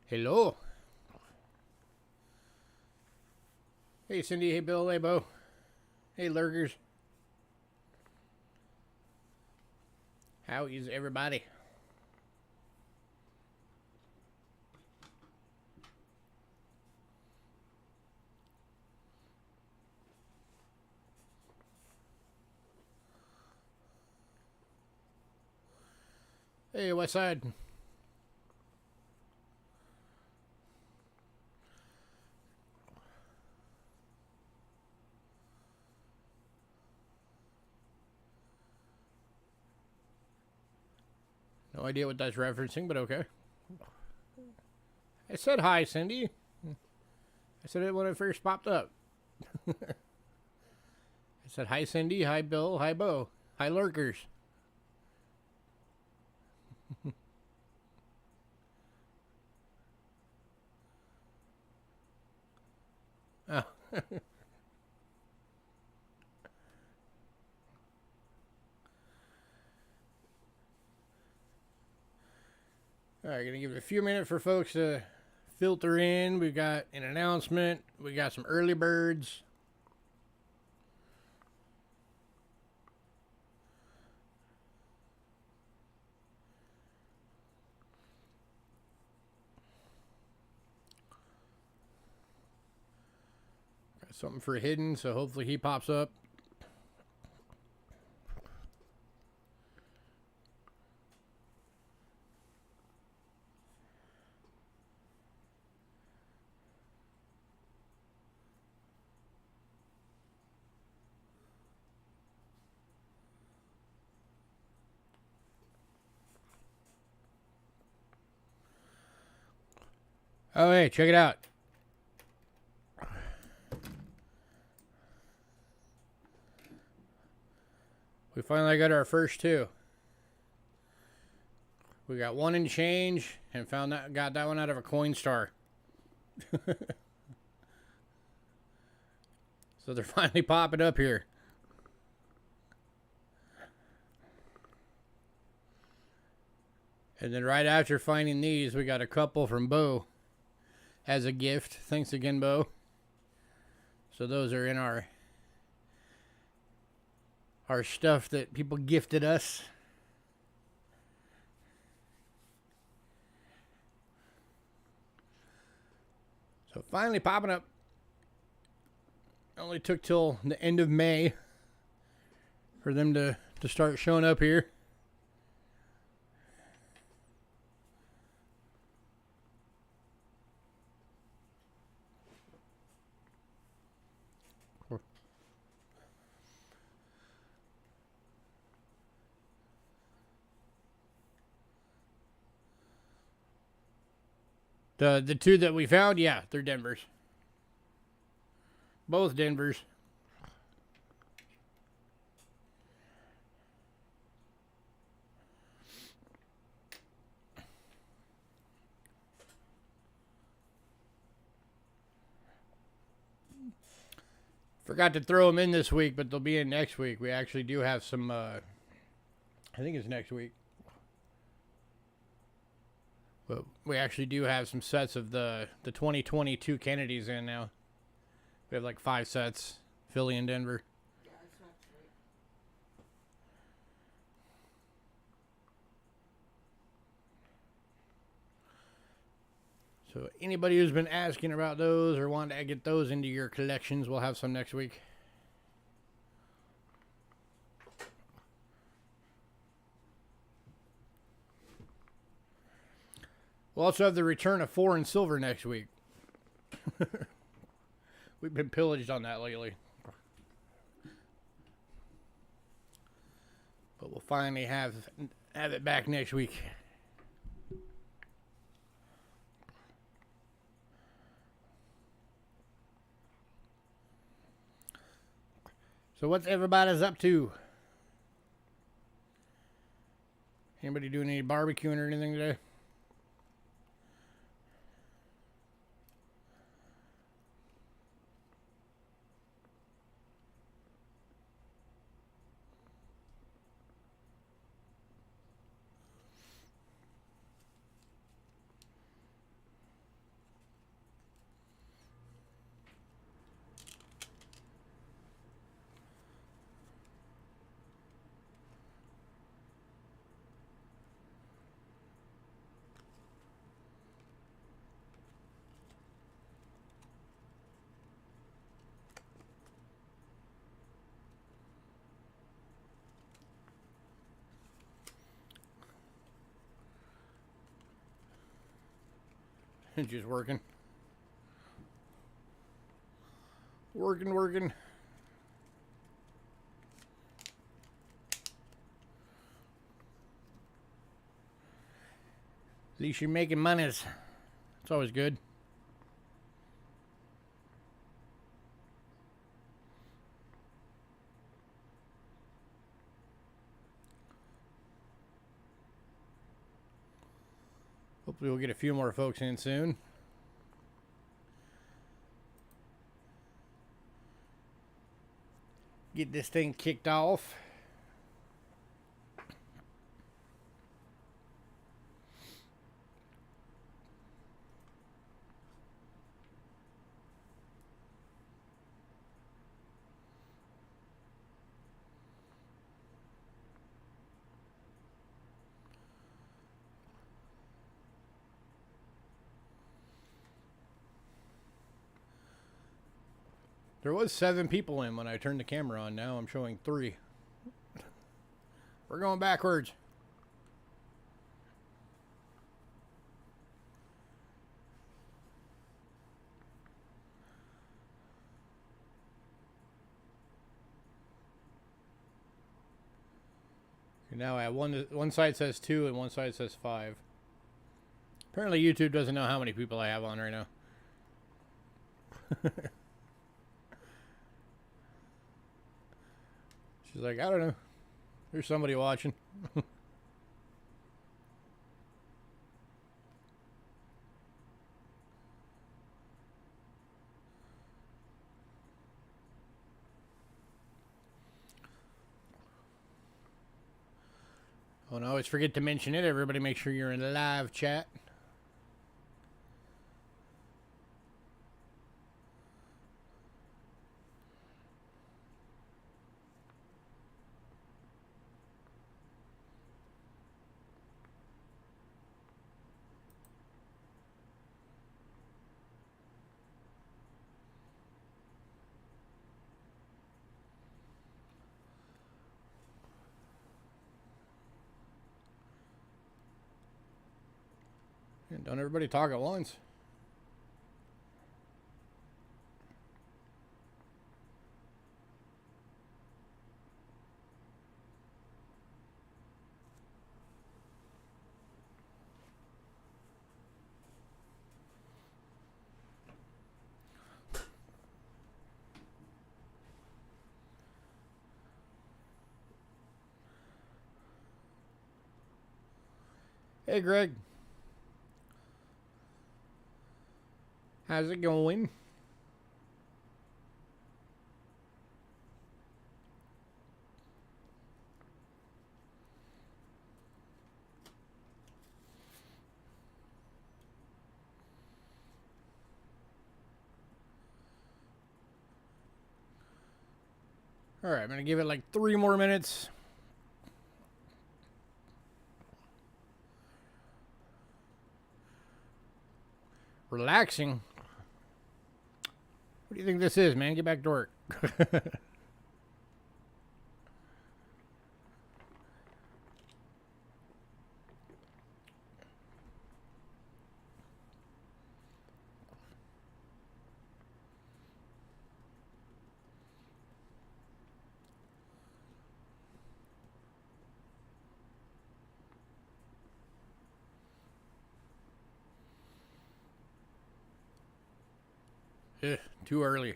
Hello. Hey, Cindy. Hey, Bill. Hey, Bo. Hey, lurkers. How is everybody? Hey, West Side. No idea what that's referencing, but okay. I said hi, Cindy. I said it when it first popped up. I said hi, Cindy. Hi, Bill. Hi, Bo. Hi, lurkers. Oh. All right, gonna give it a few minutes for folks to filter in. We've got an announcement. We got some early birds. Got something for hidden, so hopefully he pops up. Oh, hey, check it out. We finally got our first two. We got one in change and got that one out of a Coinstar. So they're finally popping up here. And then right after finding these, we got a couple from Bo as a gift. Thanks again, Bo. So those are in our stuff that people gifted us. So finally popping up. Only took till the end of May for them to start showing up here. The two that we found, yeah, they're Denvers. Both Denvers. Forgot to throw them in this week, but they'll be in next week. We actually do have some, I think it's next week. But we actually do have some sets of the 2022 Kennedys in now. We have like 5 sets, Philly and Denver. Yeah, that's not great. So anybody who's been asking about those or wanting to get those into your collections, we'll have some next week. We'll also have the return of 4 and silver next week. We've been pillaged on that lately. But we'll finally have it back next week. So what's everybody's up to? Anybody doing any barbecuing or anything today? Just working. Working. At least you're making monies. It's always good. Hopefully we'll get a few more folks in soon. Get this thing kicked off. There was 7 people in when I turned the camera on. Now I'm showing 3. We're going backwards. Now I have one side says 2 and one side says 5. Apparently YouTube doesn't know how many people I have on right now. She's like, I don't know. There's somebody watching. Oh, and I always forget to mention it. Everybody make sure you're in live chat. And don't everybody talk at once. Hey, Greg. How's it going? All right, I'm going to give it like 3 more minutes. Relaxing. What do you think this is, man? Get back to work. Too early.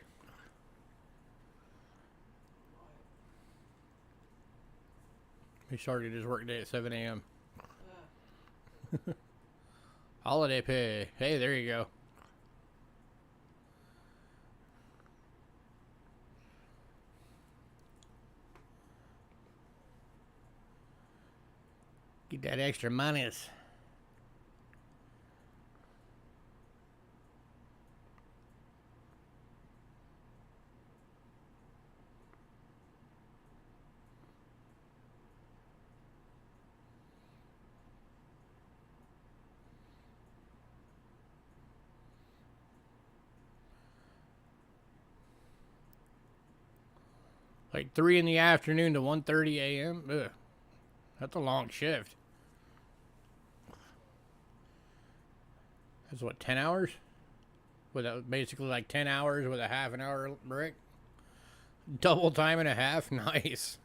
He started his work day at 7 a.m. Holiday pay. Hey, there you go. Get that extra money. Like 3 in the afternoon to 1:30 a.m. Ugh. That's a long shift. That's what, 10 hours? With basically like 10 hours with a half an hour break. Double time and a half. Nice.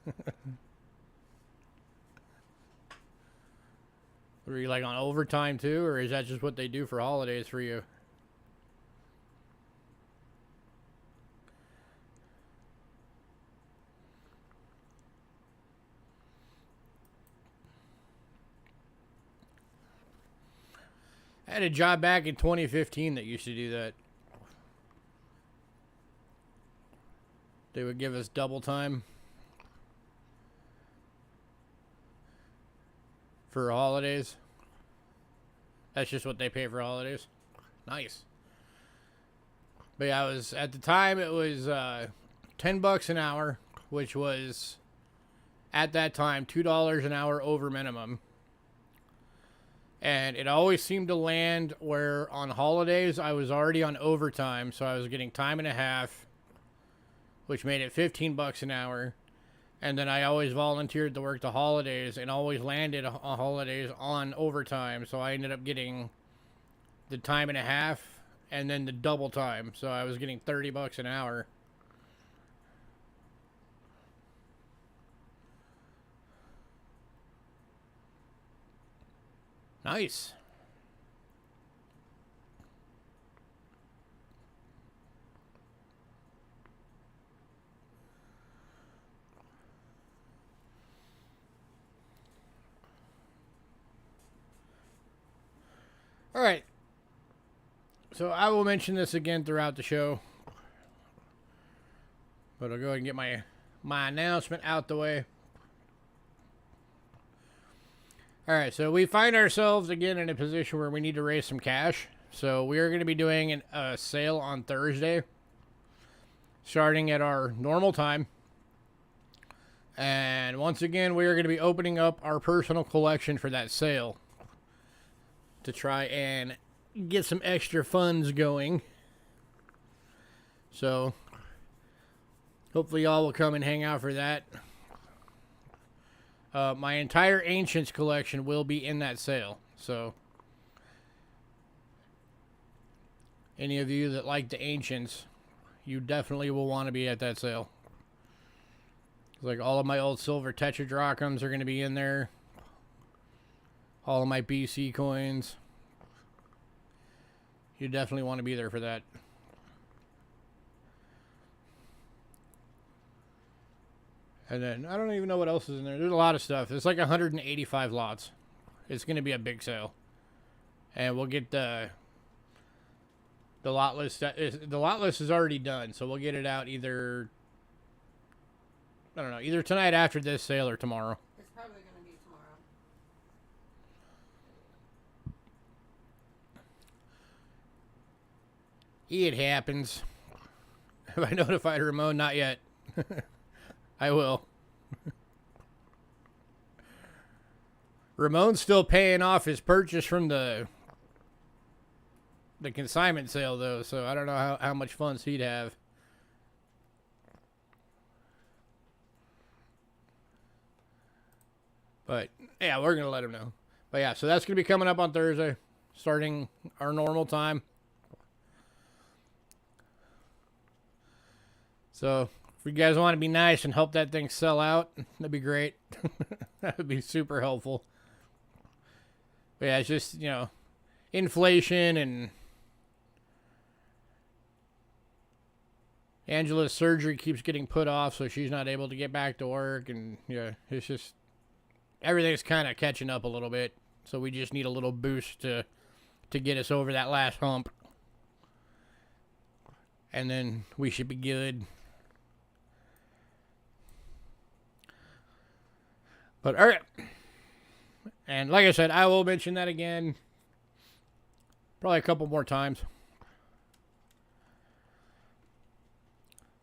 Were you like on overtime too, or is that just what they do for holidays for you? I had a job back in 2015 that used to do that. They would give us double time for holidays. That's just what they pay for holidays. Nice. But yeah, it was, at the time it was $10 an hour, which was at that time $2 an hour over minimum. And it always seemed to land where on holidays I was already on overtime, so I was getting time and a half, which made it $15 an hour. And then I always volunteered to work the holidays and always landed on holidays on overtime. So I ended up getting the time and a half and then the double time. So I was getting $30 an hour. Nice. All right. So I will mention this again throughout the show. But I'll go ahead and get my announcement out the way. All right, so we find ourselves again in a position where we need to raise some cash. So we are going to be doing a sale on Thursday, starting at our normal time. And once again, we are going to be opening up our personal collection for that sale to try and get some extra funds going. So hopefully y'all will come and hang out for that. My entire Ancients collection will be in that sale. So any of you that like the Ancients, you definitely will want to be at that sale. Like all of my old silver tetradrachms are going to be in there. All of my BC coins. You definitely want to be there for that. And then, I don't even know what else is in there. There's a lot of stuff. It's like 185 lots. It's going to be a big sale. And we'll get the lot list. The lot list is already done, so we'll get it out either, I don't know, either tonight after this sale or tomorrow. It's probably going to be tomorrow. It happens. Have I notified Ramon? Not yet. I will. Ramon's still paying off his purchase from the consignment sale, though, so I don't know how much funds he'd have. But, yeah, we're going to let him know. But, yeah, so that's going to be coming up on Thursday, starting our normal time. So if you guys want to be nice and help that thing sell out, that'd be great. That would be super helpful. But yeah, it's just, you know, inflation and Angela's surgery keeps getting put off, so she's not able to get back to work. And, yeah, it's just, everything's kind of catching up a little bit. So we just need a little boost to get us over that last hump. And then we should be good. But, all right. And like I said, I will mention that again probably a couple more times.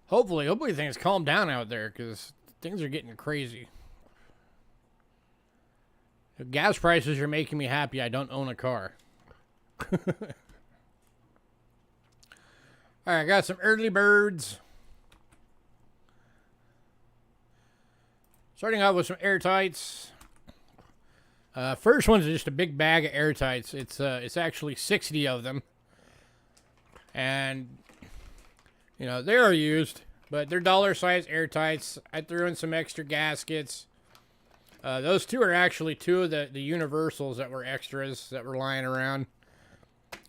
Hopefully things calm down out there, because things are getting crazy. If gas prices are making me happy, I don't own a car. All right, I got some early birds. Starting out with some airtights. First one's just a big bag of airtights. It's actually 60 of them, and you know they are used, but they're dollar-sized airtights. I threw in some extra gaskets. Those two are actually two of the universals that were extras that were lying around.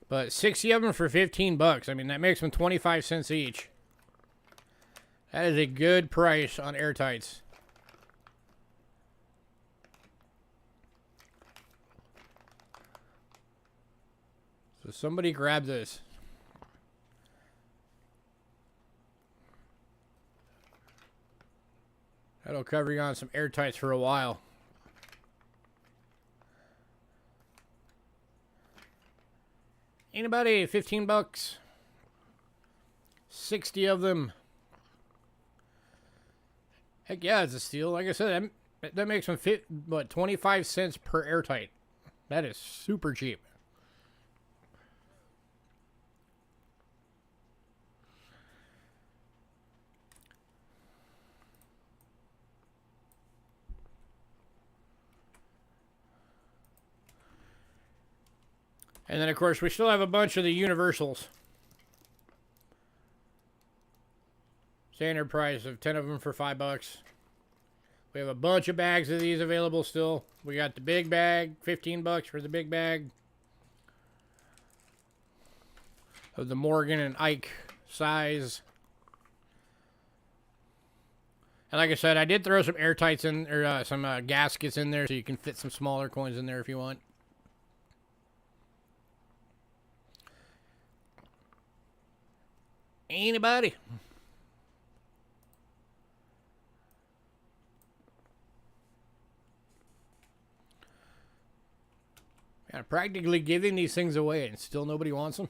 But 60 of them for 15 bucks. I mean, that makes them 25 cents each. That is a good price on airtights. So somebody grab this. That'll cover you on some airtights for a while. Anybody? 15 bucks. 60 of them. Heck yeah, it's a steal. Like I said, that makes them 25 cents per airtight. That is super cheap. And then, of course, we still have a bunch of the universals. Standard price of 10 of them for 5 bucks. We have a bunch of bags of these available still. We got the big bag, 15 bucks for the big bag. Of the Morgan and Ike size. And like I said, I did throw some airtights in, or some gaskets in there so you can fit some smaller coins in there if you want. Anybody? I'm practically giving these things away and still nobody wants them.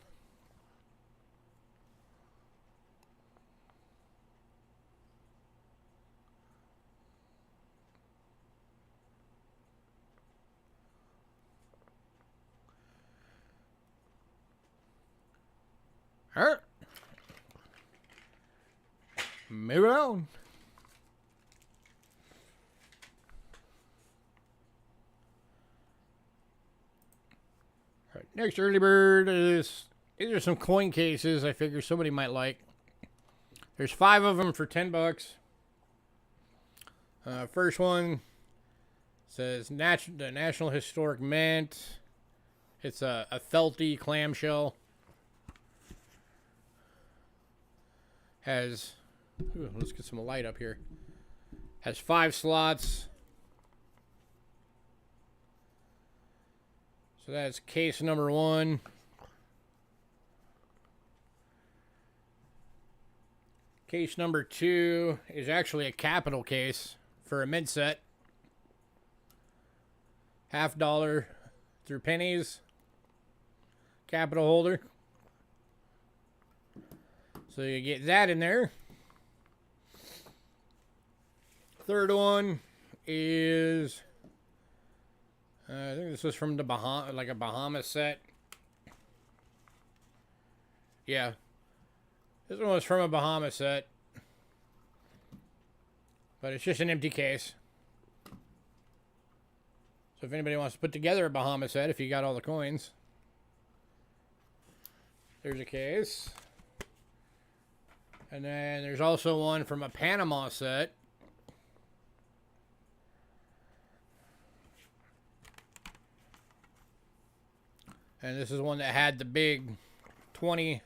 All right. Move on. All right, next early bird is, these are some coin cases I figure somebody might like. There's 5 of them for 10 bucks. First one says the National Historic Mint. It's a felty clamshell. Has, ooh, let's get some light up here. Has 5 slots. So that's case number 1. Case number 2 is actually a capital case for a mint set. $50 through pennies. Capital holder. So you get that in there. Third one is, I think this was from the like a Bahamas set. Yeah. This one was from a Bahamas set. But it's just an empty case. So if anybody wants to put together a Bahamas set, if you got all the coins. There's a case. And then there's also one from a Panama set. And this is one that had the big 20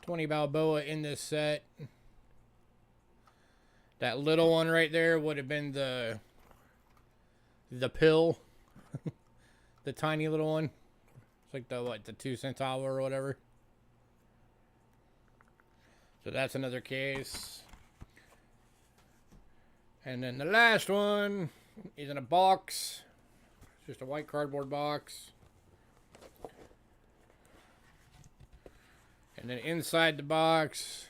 Balboa in this set. That little one right there would have been the pill. The tiny little one. It's like the 2 centavo or whatever. So that's another case. And then the last one is in a box. It's just a white cardboard box. And then inside the box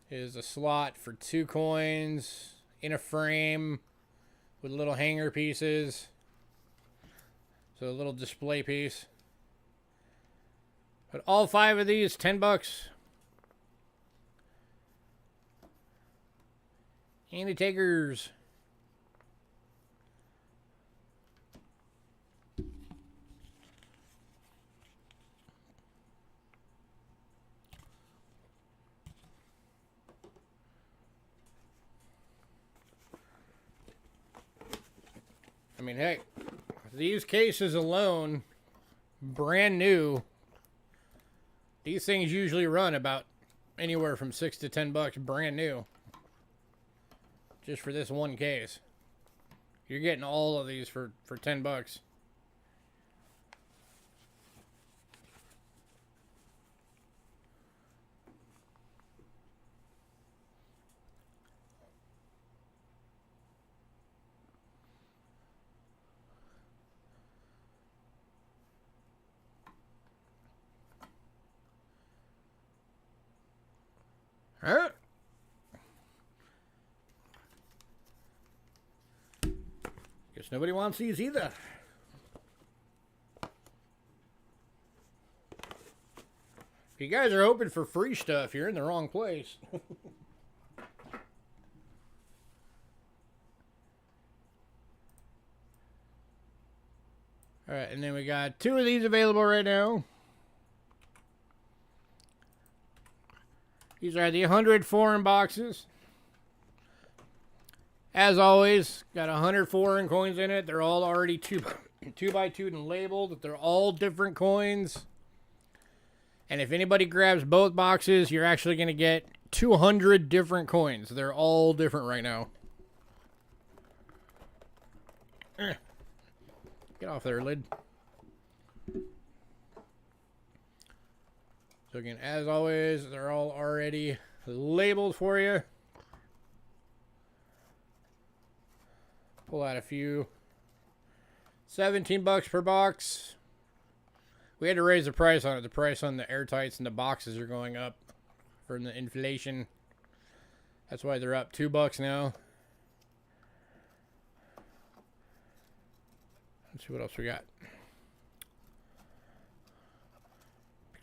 is a slot for 2 coins in a frame with little hanger pieces. So a little display piece. But all 5 of these, 10 bucks. Any takers? I mean, hey, these cases alone, brand new, these things usually run about anywhere from $6 to $10 brand new. Just for this one case. You're getting all of these for $10. All right. Guess nobody wants these either. If you guys are hoping for free stuff, you're in the wrong place. All right, and then we got 2 of these available right now. These are the 100 foreign boxes. As always, got 100 foreign coins in it. They're all already 2 by 2 and labeled. They're all different coins. And if anybody grabs both boxes, you're actually going to get 200 different coins. They're all different right now. Get off there, lid. So again, as always, they're all already labeled for you. Pull out a few. $17 per box. We had to raise the price on it. The price on the airtights and the boxes are going up from the inflation. That's why they're up $2 now. Let's see what else we got.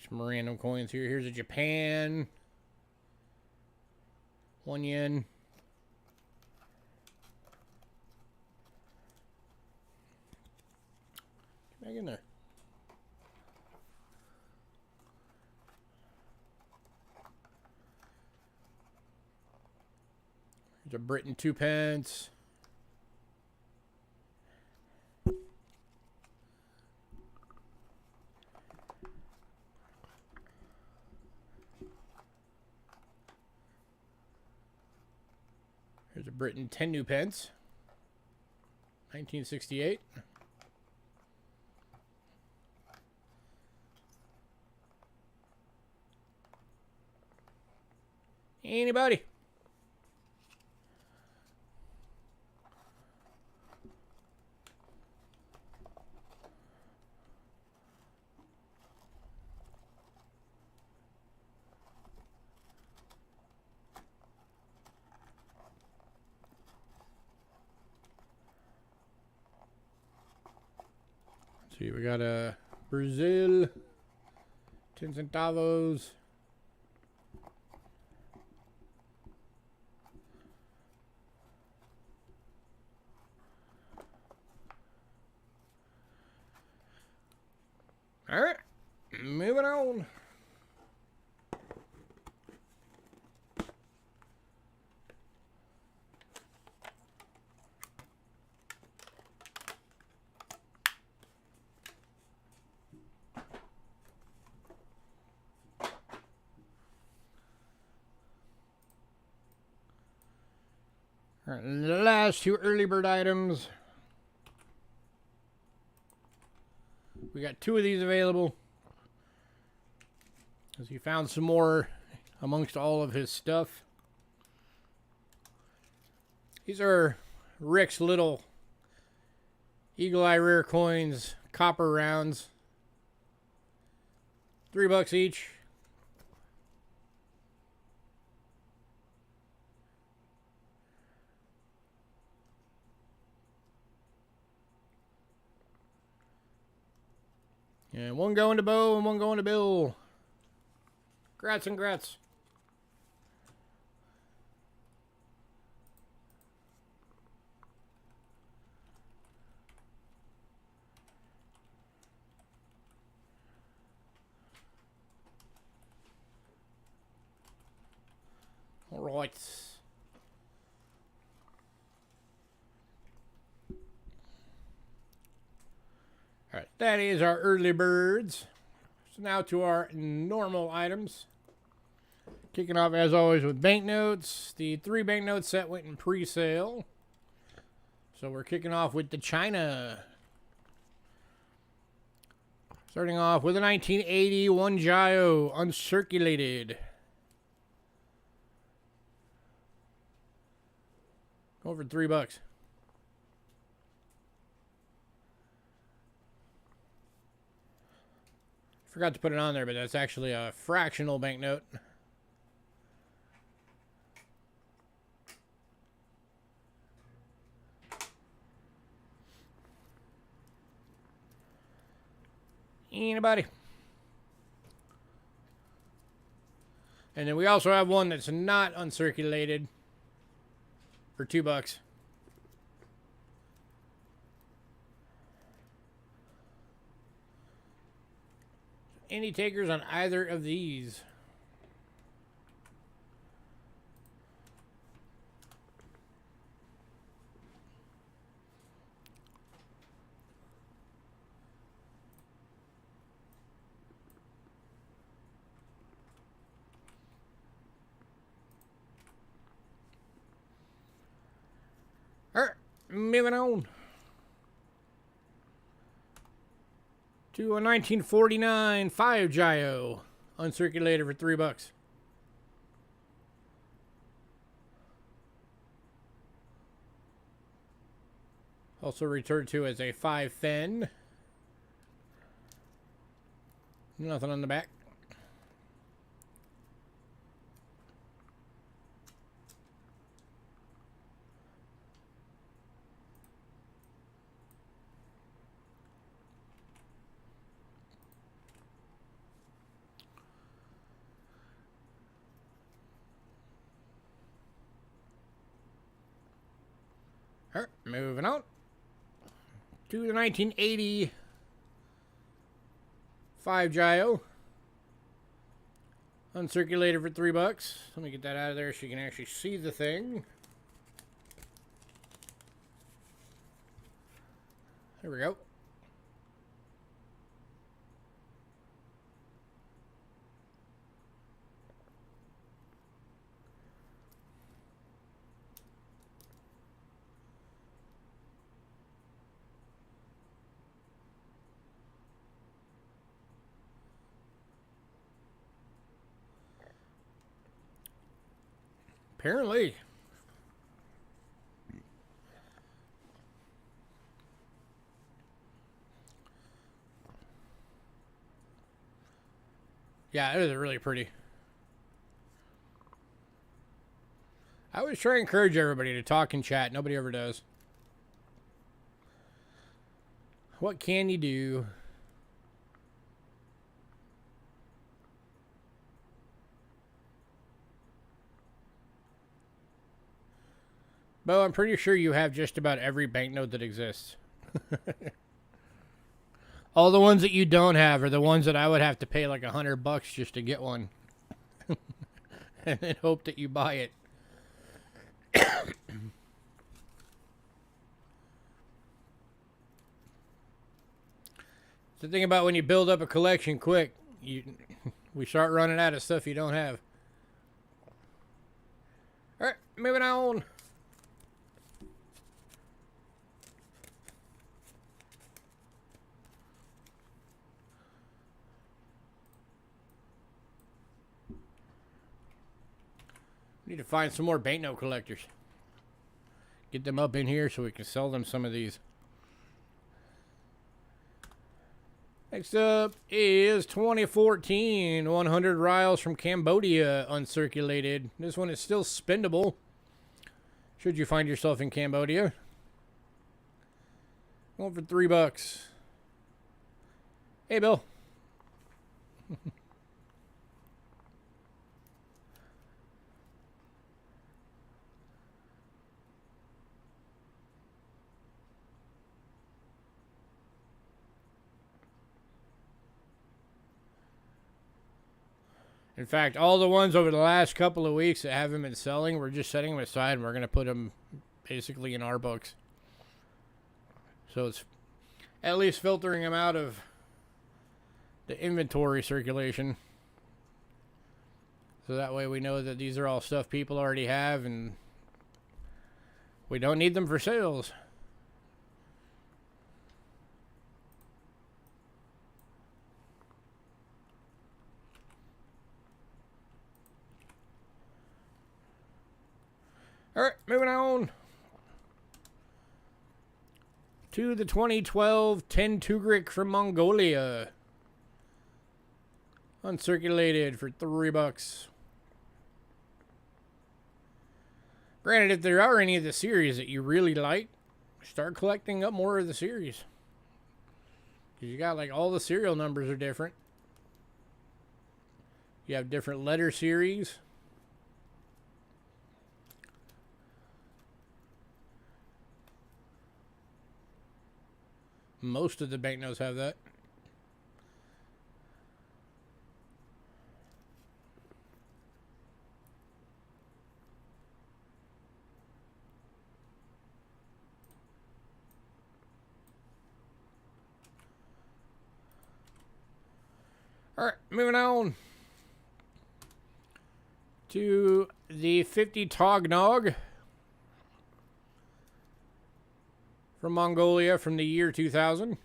Some random coins here. Here's a Japan. 1 yen. Get back in there. Here's a Britain 2 pence. Here's a Britain 10 new pence. 1968. Anybody? See, we got a Brazil, 10 centavos. All right, moving on. All right, the last 2 early bird items. We got 2 of these available. As he found some more amongst all of his stuff. These are Rick's little Eagle Eye Rare coins, copper rounds. $3 each. And 1 going to Bo and 1 going to Bill. Grats and grats. All right. That is our early birds. So now to our normal items. Kicking off as always with banknotes. The 3 banknote set went in pre-sale. So we're kicking off with the China. Starting off with a 1980 1 Gio uncirculated. Over $3. Forgot to put it on there, but that's actually a fractional banknote. Anybody? And then we also have one that's not uncirculated for $2. Any takers on either of these? All right, moving on to a 1949 5 Gio uncirculated for $3. Also referred to as a 5 Fen. Nothing on the back. All right, moving on to the 1980 5 Gio uncirculated for $3. Let me get that out of there so you can actually see the thing. There we go. Apparently. Yeah, it is really pretty. I always try to encourage everybody to talk and chat. Nobody ever does. What can you do? Bo, I'm pretty sure you have just about every banknote that exists. All the ones that you don't have are the ones that I would have to pay like $100 just to get one. And then hope that you buy it. The thing about when you build up a collection quick, we start running out of stuff you don't have. All right, moving on. Need to find some more banknote collectors. Get them up in here so we can sell them some of these. Next up is 2014 100 Rials from Cambodia uncirculated. This one is still spendable should you find yourself in Cambodia. Going for $3. Hey, Bill. In fact, all the ones over the last couple of weeks that haven't been selling, we're just setting them aside and we're going to put them basically in our books. So At least filtering them out of the inventory circulation. So that way we know that these are all stuff people already have and we don't need them for sales. Alright, moving on to the 2012 10 Tugrik from Mongolia. Uncirculated for $3. Granted, if there are any of the series that you really like, start collecting up more of the series. Because you got like all the serial numbers are different. You have different letter series. Most of the banknotes have that. Alright, moving on to the 50 Tognog from Mongolia from the year 2000.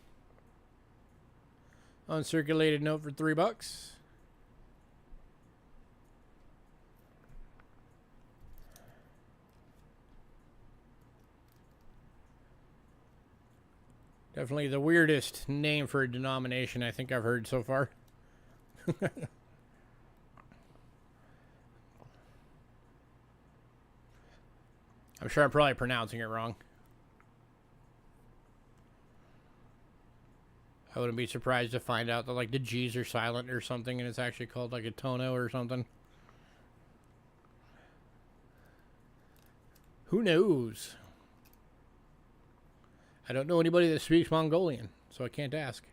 Uncirculated note for $3. Definitely the weirdest name for a denomination I think I've heard so far. I'm sure I'm probably pronouncing it wrong. I wouldn't be surprised to find out that like the G's are silent or something and it's actually called like a tono or something. Who knows? I don't know anybody that speaks Mongolian, so I can't ask.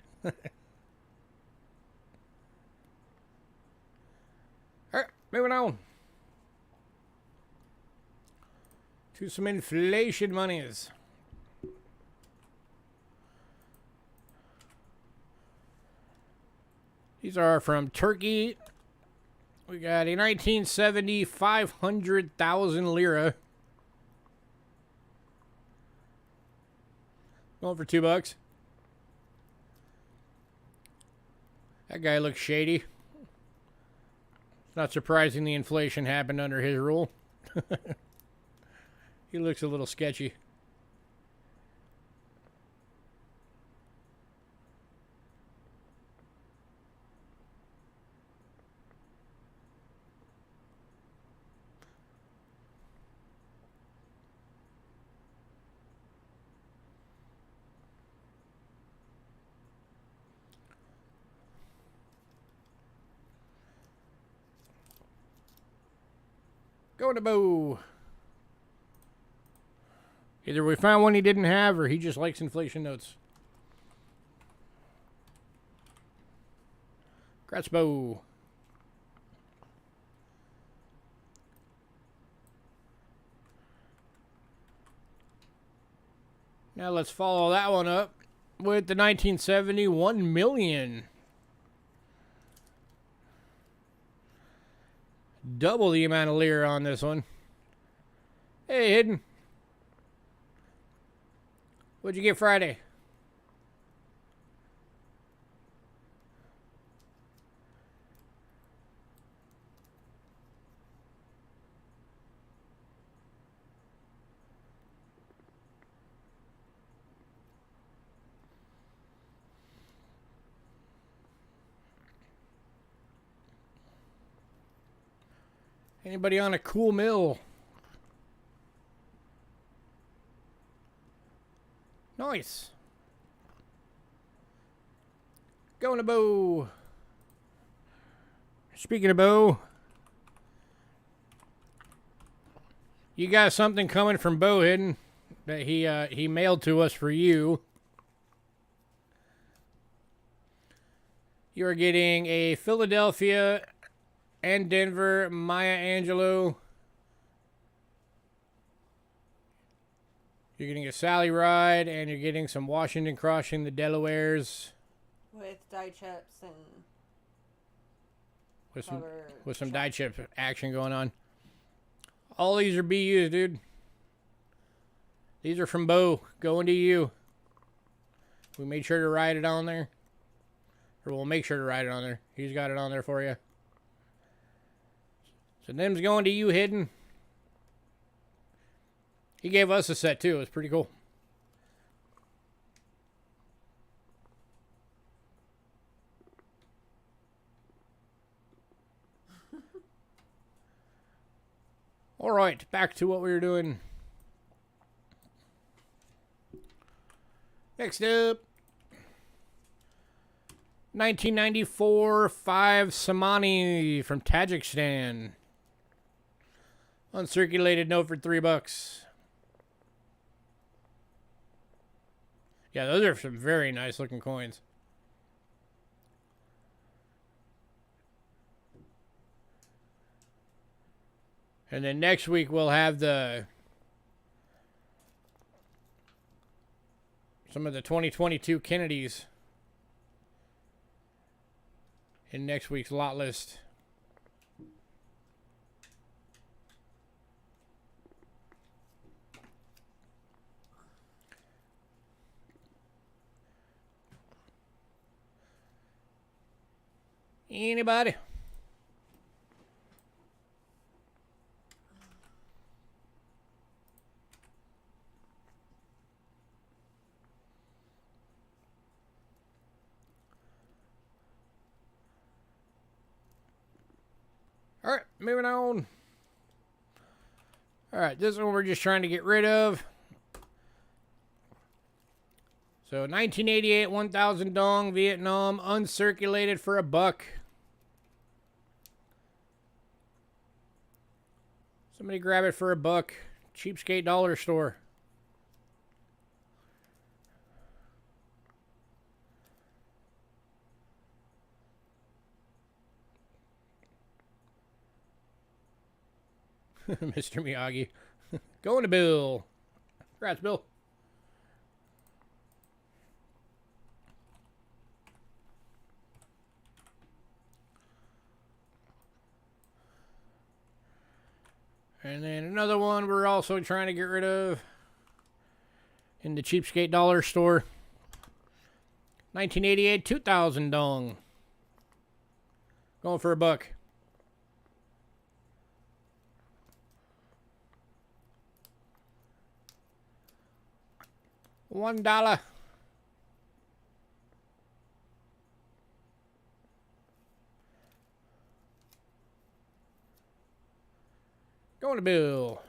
Alright, moving on to some inflation monies. These are from Turkey. We got a 1970 500,000 lira. Going for $2. That guy looks shady. It's not surprising the inflation happened under his rule. He looks a little sketchy. Going to Bo. Either we found one he didn't have or he just likes inflation notes. Congrats, Bo. Now let's follow that one up with the 1970 1 million. Double the amount of lira on this one. Hey, Hidden. What'd you get Friday? Anybody on a cool mill? Nice. Going to Bo. Speaking of Bo, you got something coming from Bo Hidden that he mailed to us for you. You are getting a Philadelphia and Denver Maya Angelou You're getting a Sally ride, and you're getting some Washington Crossing the Delawares. With die chips and with some die chip action going on. All these are BUs, dude. These are from Bo, going to you. We made sure to write it on there. Or we'll make sure to write it on there. He's got it on there for you. So them's going to you, Hidden. He gave us a set too. It was pretty cool. All right, back to what we were doing. Next up, 1994 5 Samani from Tajikistan. Uncirculated note for $3. Yeah, those are some very nice looking coins. And then next week we'll have some of the 2022 Kennedys in next week's lot list. Anybody? All right, moving on. All right, this one we're just trying to get rid of. So 1988 1000 dong Vietnam, uncirculated for $1. Somebody grab it for $1. Cheapskate dollar store. Mr. Miyagi. Going to Bill. Congrats, Bill. And then another one we're also trying to get rid of in the Cheapskate dollar store. 1988 2000 dong. Going for $1. $1. Going to Bill.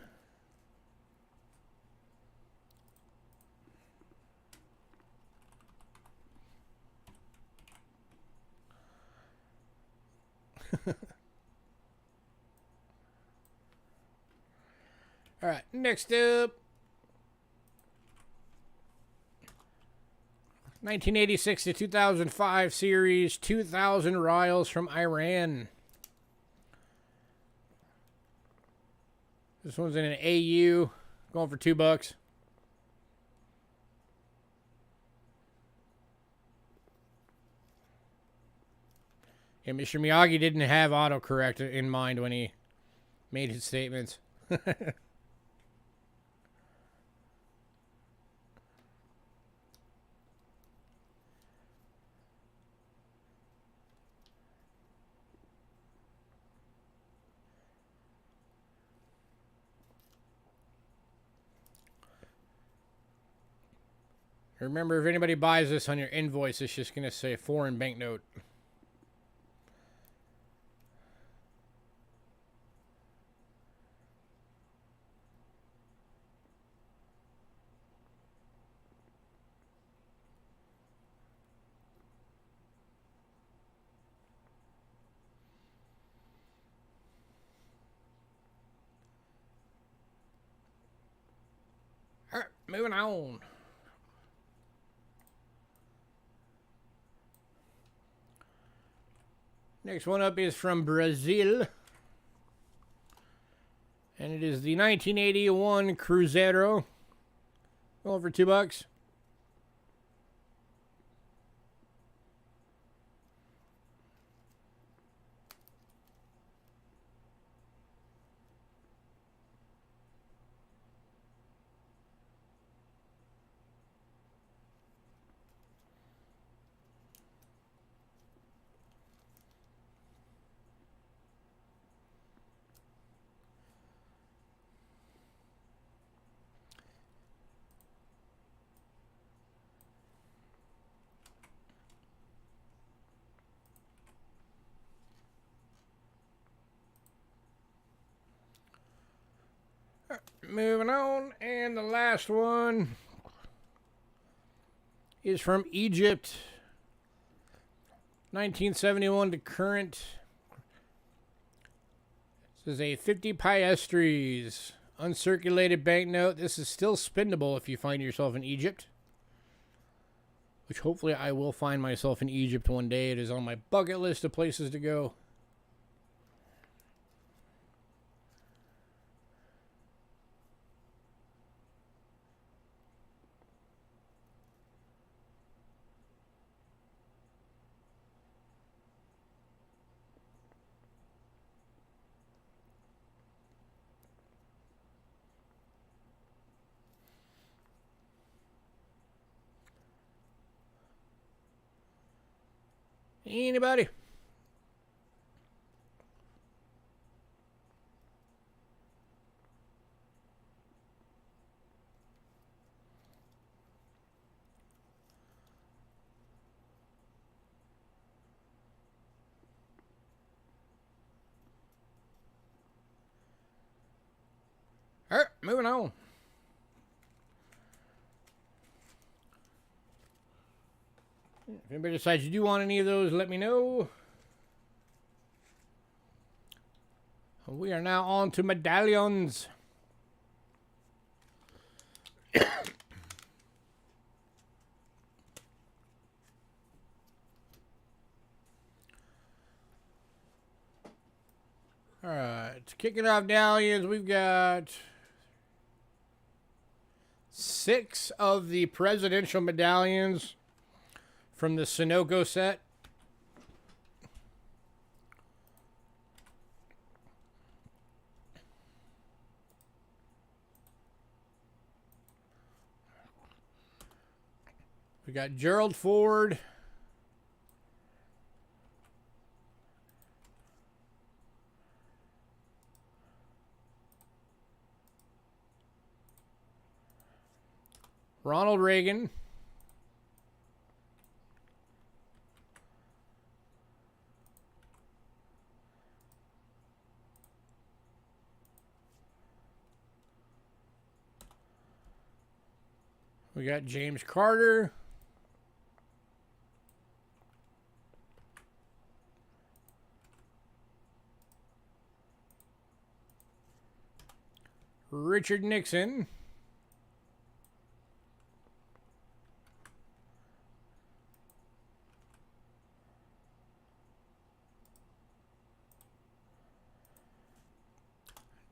All right, next up. 1986 to 2005 series, 2,000 rials from Iran. This one's in an AU, going for $2. Yeah, Mr. Miyagi didn't have autocorrect in mind when he made his statements. Remember, if anybody buys this on your invoice, it's just going to say foreign banknote. All right, moving on. Next one up is from Brazil. And it is the 1981 Cruzeiro. Well, for $2. Moving on, and the last one is from Egypt, 1971 to current. This is a 50 piastres uncirculated banknote. This is still spendable if you find yourself in Egypt, which hopefully I will find myself in Egypt one day. It is on my bucket list of places to go. Anybody? All right, moving on. If anybody decides you do want any of those, let me know. We are now on to medallions. All right, kicking off medallions, we've got 6 of the presidential medallions from the Sunoco set. We got Gerald Ford. Ronald Reagan. We got James Carter. Richard Nixon.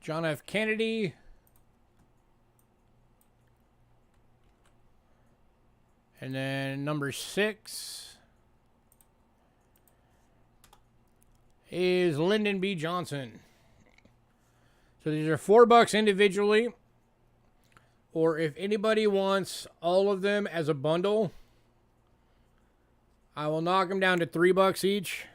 John F. Kennedy. And then number 6 is Lyndon B. Johnson. So these are $4 individually. Or if anybody wants all of them as a bundle, I will knock them down to $3 each.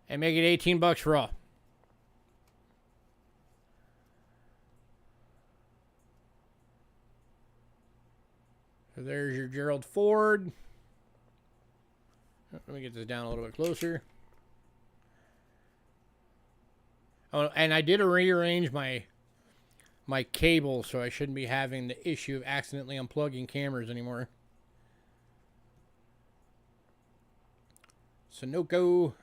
And make it $18 for all. So there's your Gerald Ford. Let me get this down a little bit closer. Oh, and I did rearrange my cable, so I shouldn't be having the issue of accidentally unplugging cameras anymore. Sunoco.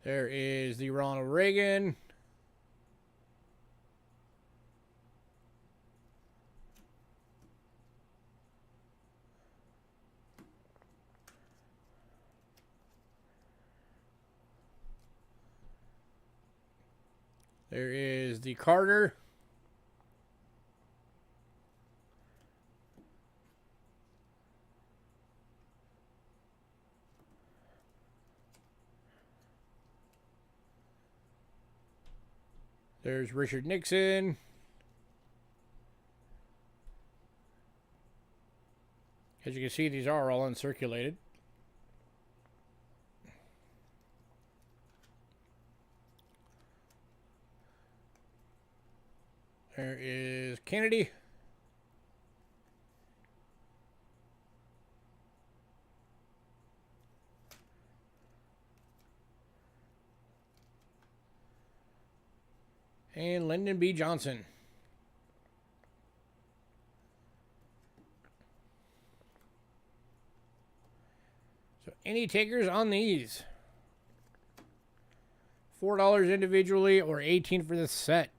There is the Ronald Reagan. There is the Carter. There's Richard Nixon. As you can see, these are all uncirculated. There is Kennedy. And Lyndon B. Johnson. So any takers on these? $4 individually or $18 for the set.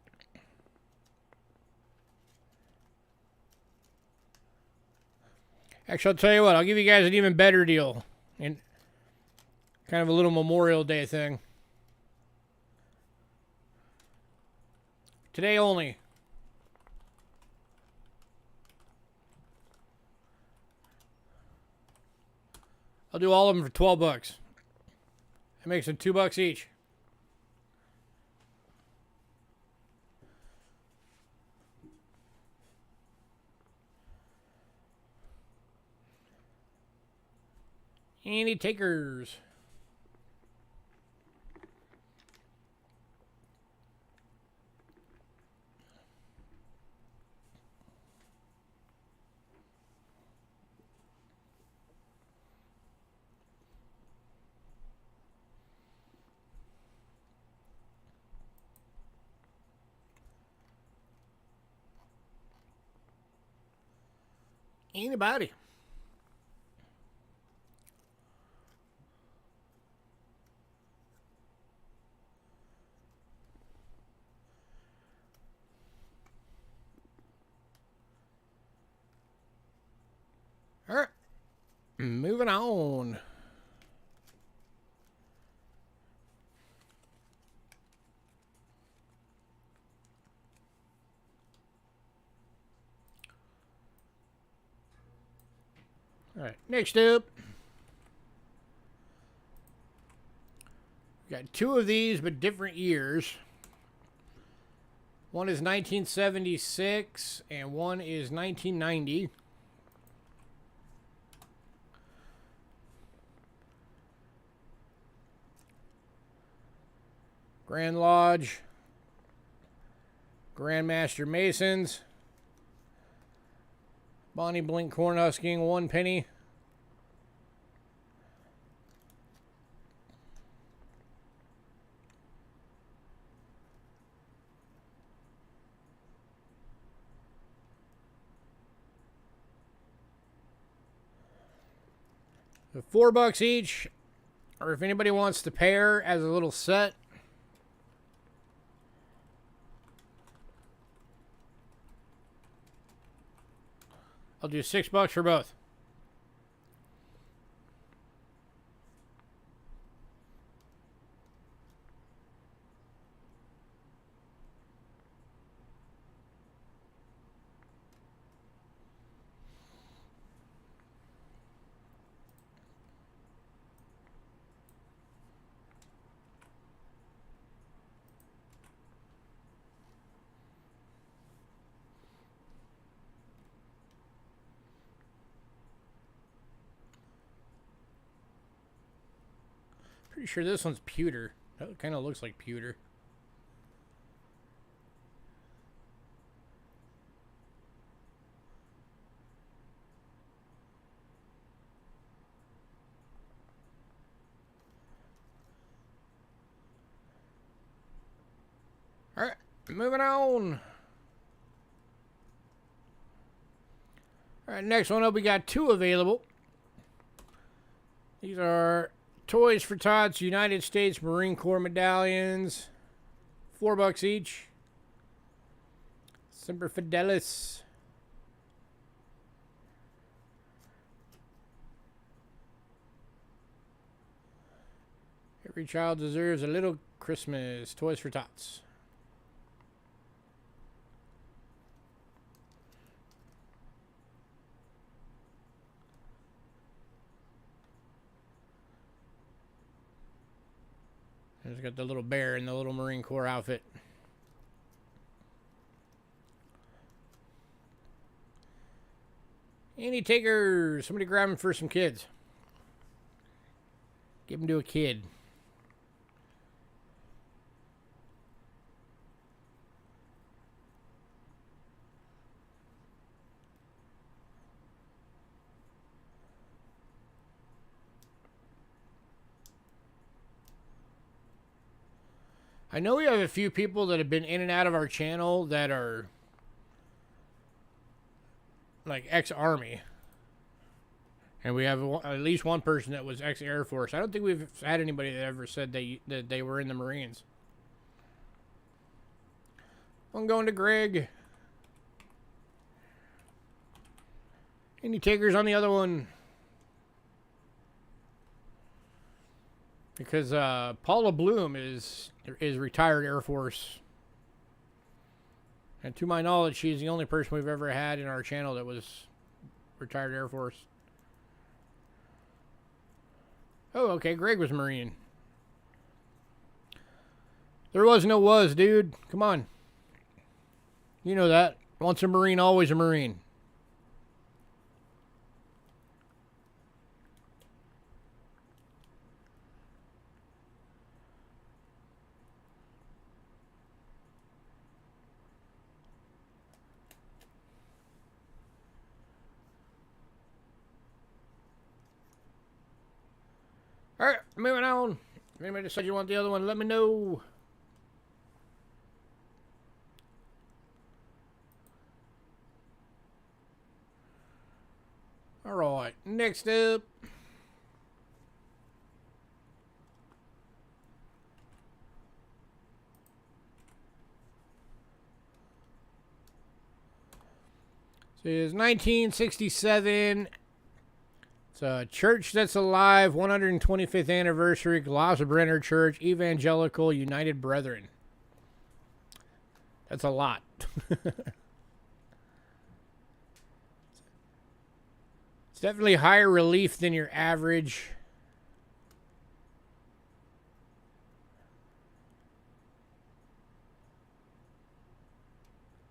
Actually, I'll tell you what, I'll give you guys an even better deal. And kind of a little Memorial Day thing. Today only. I'll do all of them for 12 bucks. That makes them $2 each. Any takers? Anybody? All right, moving on. All right, next up, we got two of these, but different years. One is 1976, and one is 1990. Grand Lodge, Grandmaster Masons, Bonnie Blink Cornhusking, 1 penny. So $4 each, or if anybody wants to pair as a little set. I'll do $6 for both. Pretty sure this one's pewter. That kind of looks like pewter. All right, moving on. All right, next one up, we got two available. These are Toys for Tots United States Marine Corps medallions. $4 each. Semper Fidelis. Every child deserves a little Christmas. Toys for Tots. He's got the little bear in the little Marine Corps outfit. Any takers? Somebody grab him for some kids. Give him to a kid. I know we have a few people that have been in and out of our channel that are like ex-Army. And we have at least one person that was ex-Air Force. I don't think we've had anybody that ever said that they were in the Marines. I'm going to Greg. Any takers on the other one? Because Paula Bloom is retired Air Force. And to my knowledge, she's the only person we've ever had in our channel that was retired Air Force. Oh, okay. Greg was Marine. There was no was, dude. Come on. You know that. Once a Marine, always a Marine. Alright, moving on. If anybody decides you want the other one, let me know. Alright, next up. This is 1967. It's a church that's alive, 125th anniversary, Glossbrenner Church, Evangelical United Brethren. That's a lot. It's definitely higher relief than your average.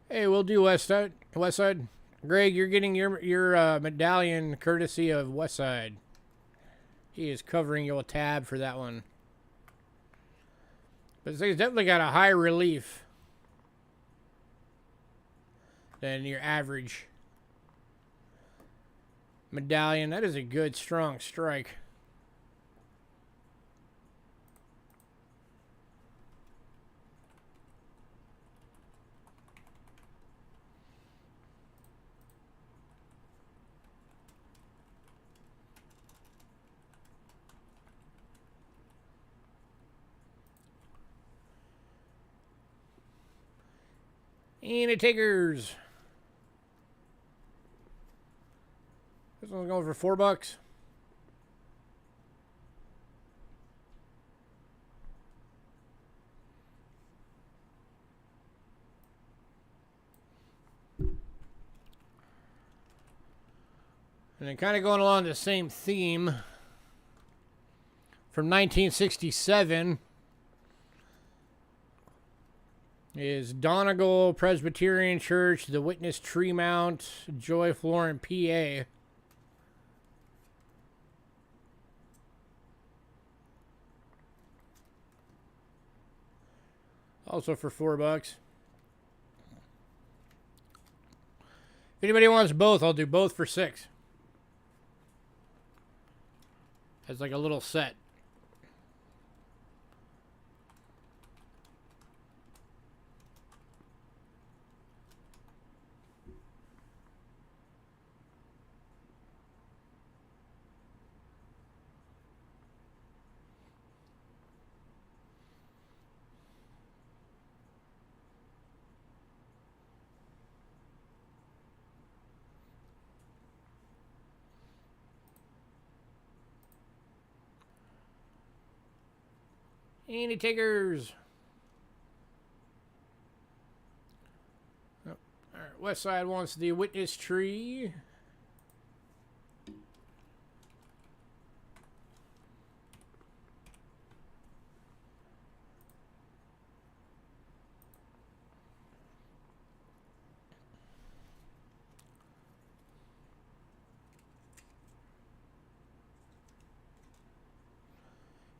Hey, we'll do West Side. West Side. Greg, you're getting your medallion courtesy of Westside. He is covering your tab for that one. But it's definitely got a higher relief than your average medallion. That is a good, strong strike. Any takers? This one's going for $4. And then kind of going along the same theme, from 1967 is Donegal Presbyterian Church, the Witness Treemount, Joy Florent, PA. Also for $4. If anybody wants both, I'll do both for $6. It's like a little set. Any takers? Oh, all right, West Side wants the Witness Tree.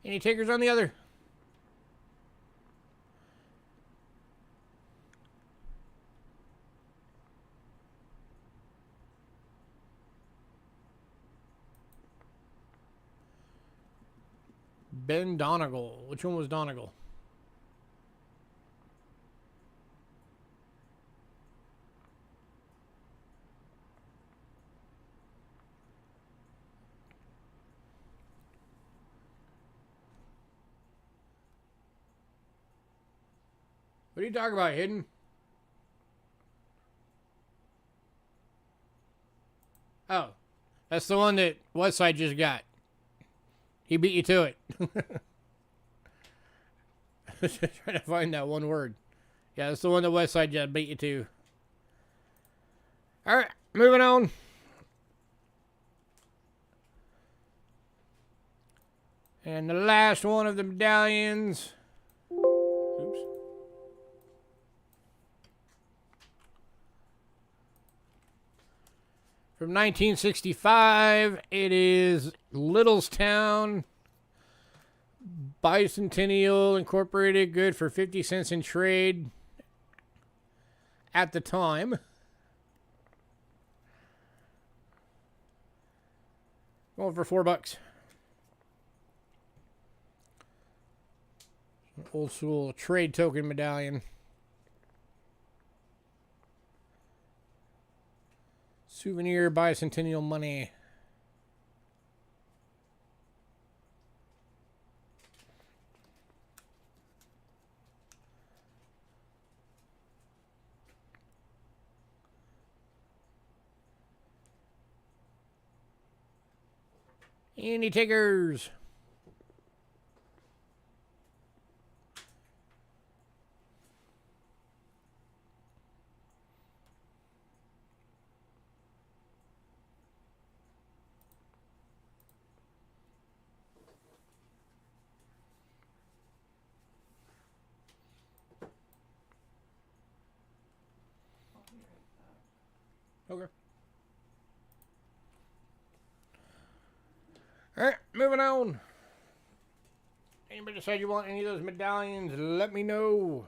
Any takers on the other? Ben Donegal. Which one was Donegal? What are you talking about, Hidden? Oh, that's the one that Westside just got. He beat you to it. Just trying to find that one word. Yeah, that's the one that Westside just beat you to. All right, moving on. And the last one of the medallions. Oops. From 1965, it is Littlestown Bicentennial Incorporated, good for 50 cents in trade at the time. Going for $4. An old school trade token medallion. Souvenir bicentennial money. Any takers? Okay. All right, moving on. Anybody decide you want any of those medallions, let me know.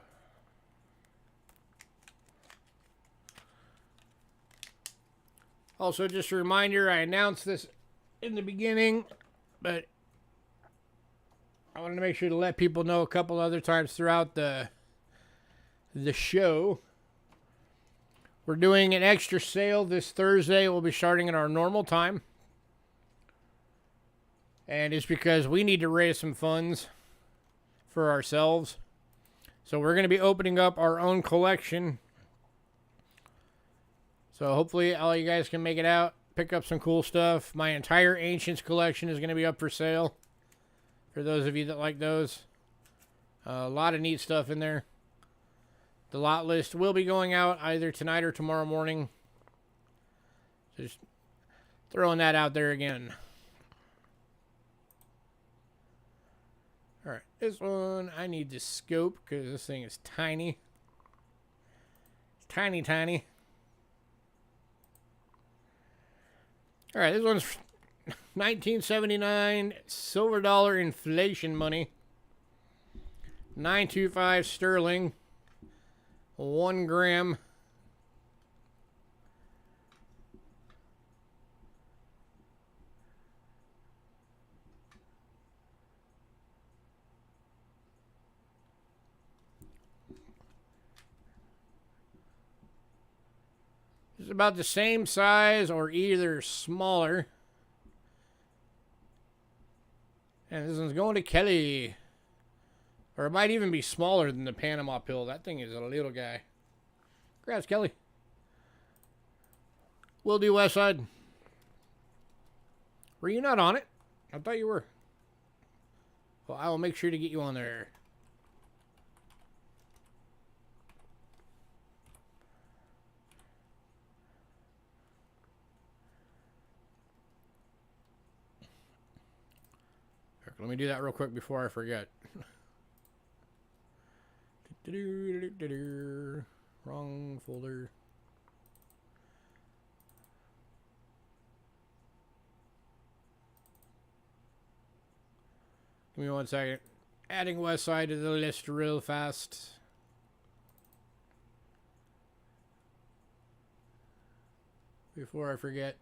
Also, just a reminder, I announced this in the beginning, but I wanted to make sure to let people know a couple other times throughout the show. We're doing an extra sale this Thursday. We'll be starting at our normal time. And it's because we need to raise some funds for ourselves. So we're going to be opening up our own collection. So hopefully all you guys can make it out, pick up some cool stuff. My entire Ancients collection is going to be up for sale. For those of you that like those. A lot of neat stuff in there. The lot list will be going out either tonight or tomorrow morning. Just throwing that out there again. Alright, this one I need to scope because this thing is tiny. Tiny, tiny. Alright, this one's 1979 silver dollar inflation money. 925 sterling. 1 gram. It's about the same size or either smaller. And this one's going to Kelly. Or it might even be smaller than the Panama pill. That thing is a little guy. Congrats, Kelly. Will do, Westside. Were you not on it? I thought you were. Well, I will make sure to get you on there. Let me do that real quick before I forget. Wrong folder. Give me 1 second. Adding West Side to the list real fast. Before I forget.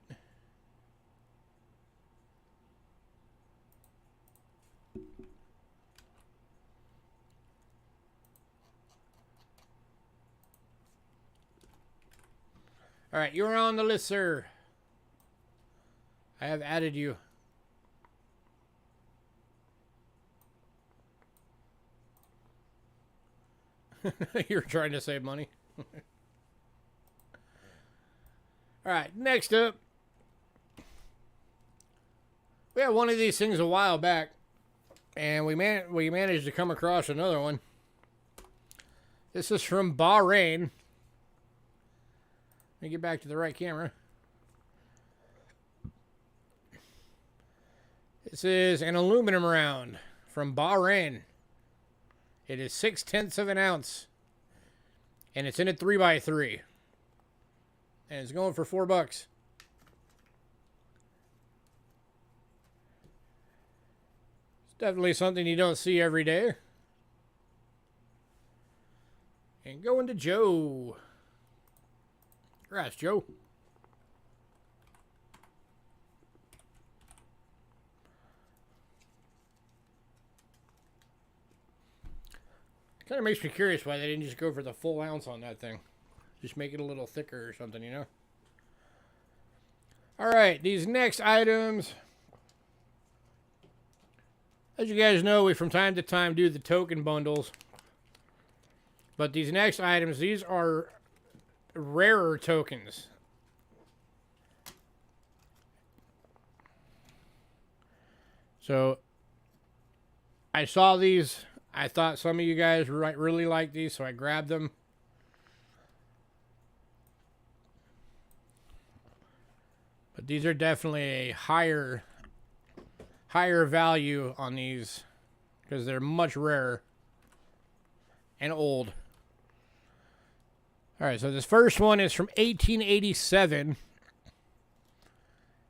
All right, you're on the list, sir. I have added you. You're trying to save money. All right, next up. We had one of these things a while back, and we managed to come across another one. This is from Bahrain. Let me get back to the right camera. This is an aluminum round from Bahrain. It is 6/10 of an ounce. And it's in a 3x3. And it's going for $4. It's definitely something you don't see every day. And going to Joe. Congrats, Joe. Kind of makes me curious why they didn't just go for the full ounce on that thing. Just make it a little thicker or something, you know? Alright, these next items. As you guys know, we from time to time do the token bundles. But these next items, these are rarer tokens. So, I saw these. I thought some of you guys might really like these, so I grabbed them. But these are definitely a higher value on these because they're much rarer and old. All right, so this first one is from 1887,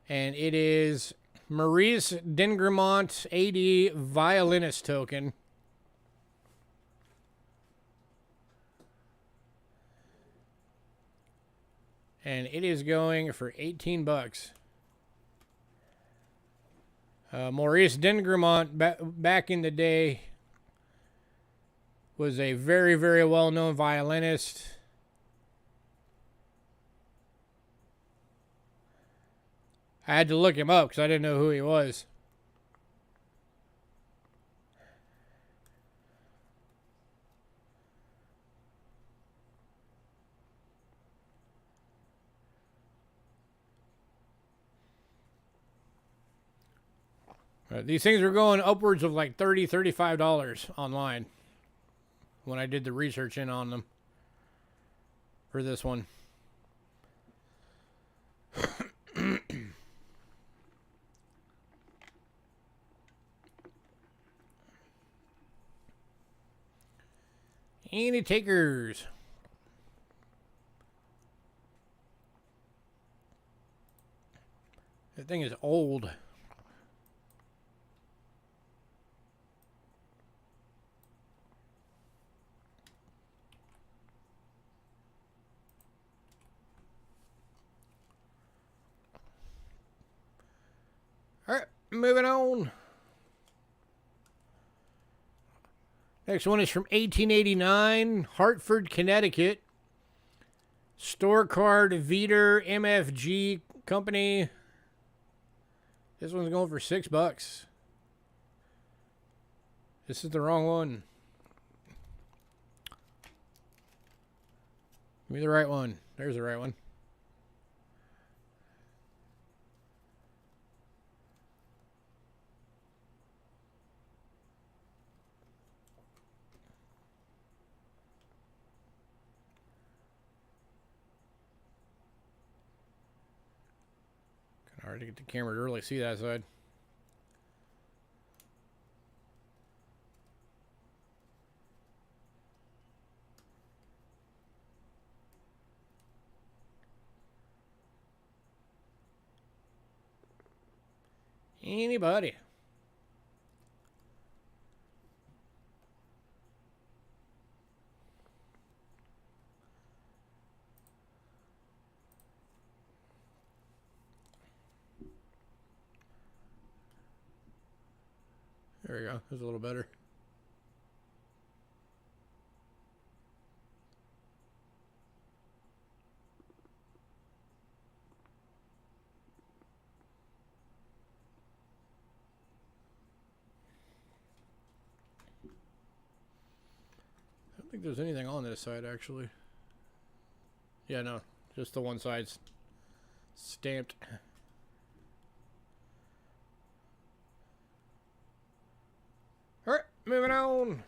and it is Maurice Dengremont AD violinist token. And it is going for $18. Maurice Dengremont, back in the day, was a very, very well-known violinist. I had to look him up because I didn't know who he was. These things are going upwards of like $30, $35 online when I did the research in on them for this one. Any takers? That thing is old. All right, moving on. Next one is from 1889, Hartford, Connecticut. Store card Veeder MFG Company. This one's going for $6. This is the wrong one. Give me the right one. There's the right one. Hard to get the camera to really see that side. Anybody? There we go. That's a little better. I don't think there's anything on this side, actually. Yeah, no. Just the one side's stamped. Alright, moving on.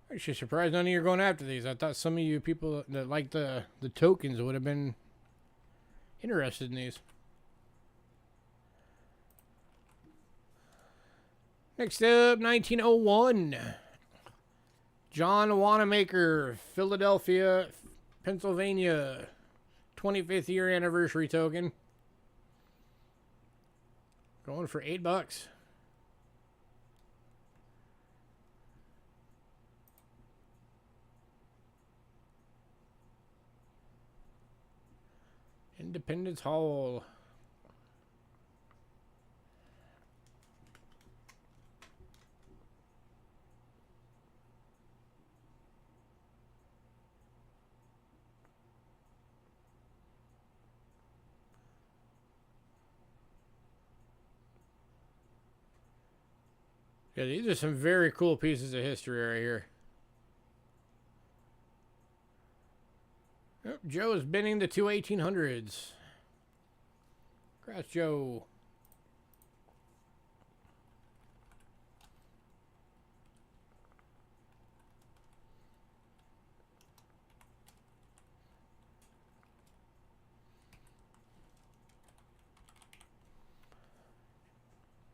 I'm actually surprised none of you are going after these. I thought some of you people that like the tokens would have been interested in these. Next up, 1901. John Wanamaker, Philadelphia, Pennsylvania. 25th year anniversary token. Going for $8. Independence Hall. Yeah, these are some very cool pieces of history right here. Oh, Joe is binning the two 1800s. Congrats, Joe.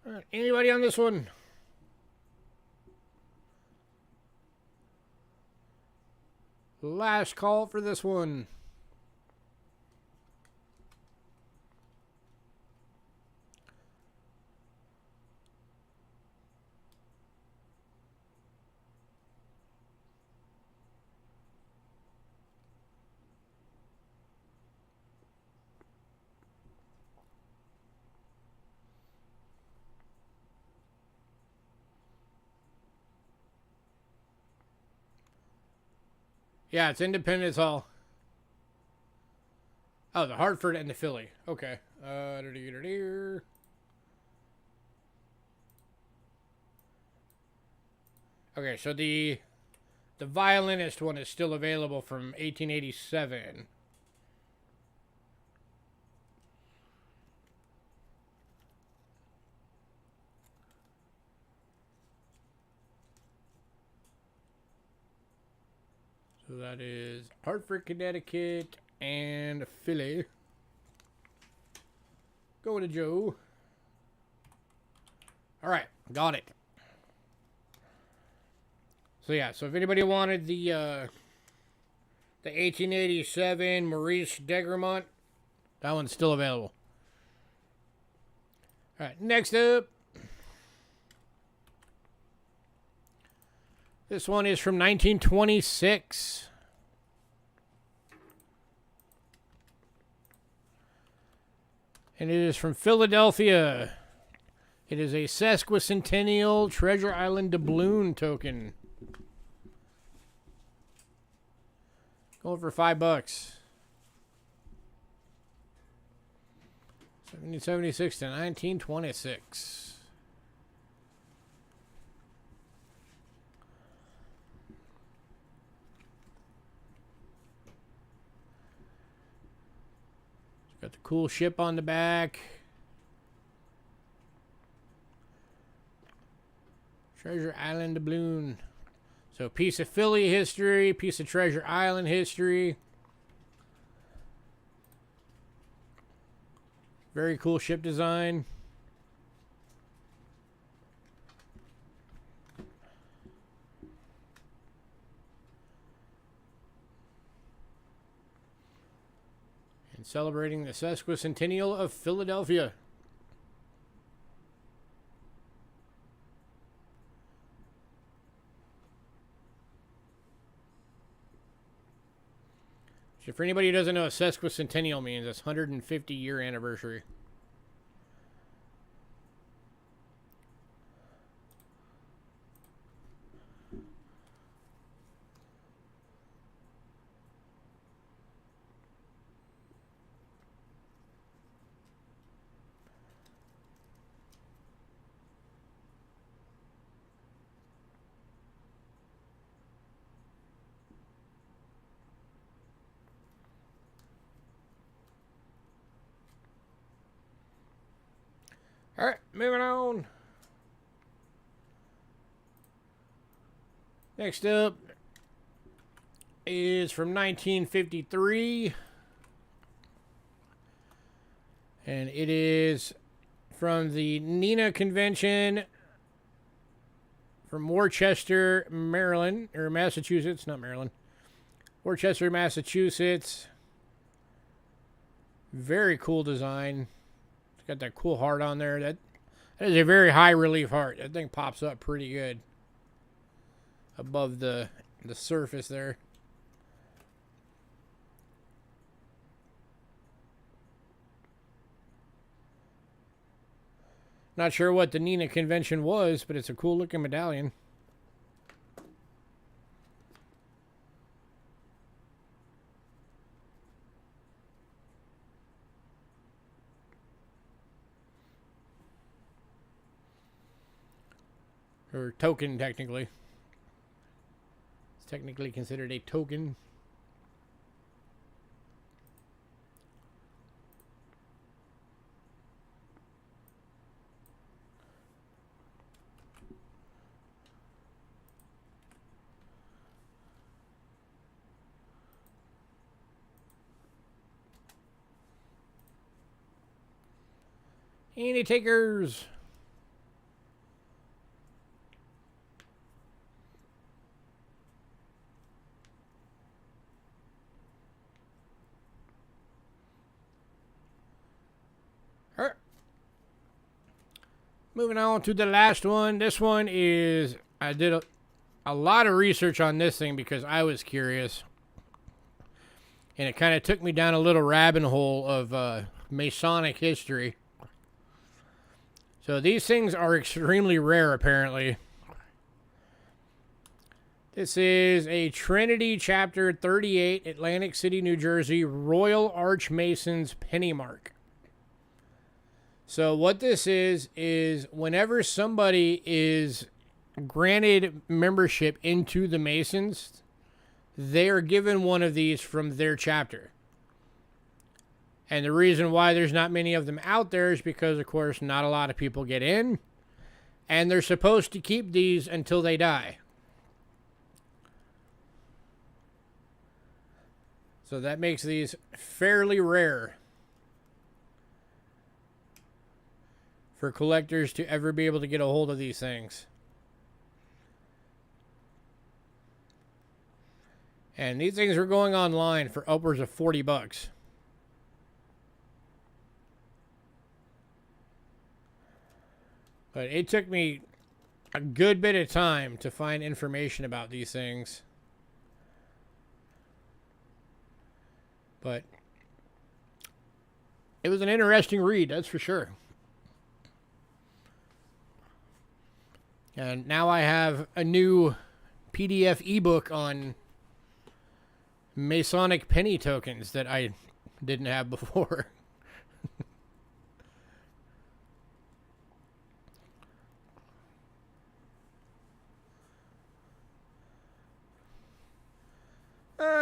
All right, anybody on this one? Last call for this one. Yeah, it's Independence Hall. Oh, the Hartford and the Philly. Okay. Okay, so the violinist one is still available from 1887. So that is Hartford, Connecticut, and Philly. Going to Joe. All right, got it. So yeah, so if anybody wanted the 1887 Maurice Degremont, that one's still available. All right, next up. This one is from 1926. And it is from Philadelphia. It is a sesquicentennial Treasure Island doubloon token. Going for $5. 1776 to 1926. Got the cool ship on the back. Treasure Island doubloon. So piece of Philly history, piece of Treasure Island history. Very cool ship design. And celebrating the sesquicentennial of Philadelphia. So for anybody who doesn't know what sesquicentennial means, that's 150-year anniversary. All right, moving on. Next up is from 1953. And it is from the NINA convention from Worcester, Maryland, or Massachusetts, not Maryland. Worcester, Massachusetts. Very cool design. It's got that cool heart on there. That is a very high relief heart. That thing pops up pretty good above the surface there. Not sure what the NINA convention was, but it's a cool looking medallion. Or token, technically. It's technically considered a token. Any takers? All right. Moving on to the last one. This one is, I did a lot of research on this thing because I was curious. And it kind of took me down a little rabbit hole of Masonic history. So these things are extremely rare, apparently. This is a Trinity Chapter 38, Atlantic City, New Jersey, Royal Arch Masons penny mark. So what this is whenever somebody is granted membership into the Masons, they are given one of these from their chapter. And the reason why there's not many of them out there is because, of course, not a lot of people get in. And they're supposed to keep these until they die. So that makes these fairly rare for collectors to ever be able to get a hold of these things. And these things are going online for upwards of $40. But it took me a good bit of time to find information about these things. But it was an interesting read, that's for sure. And now I have a new PDF ebook on Masonic penny tokens that I didn't have before.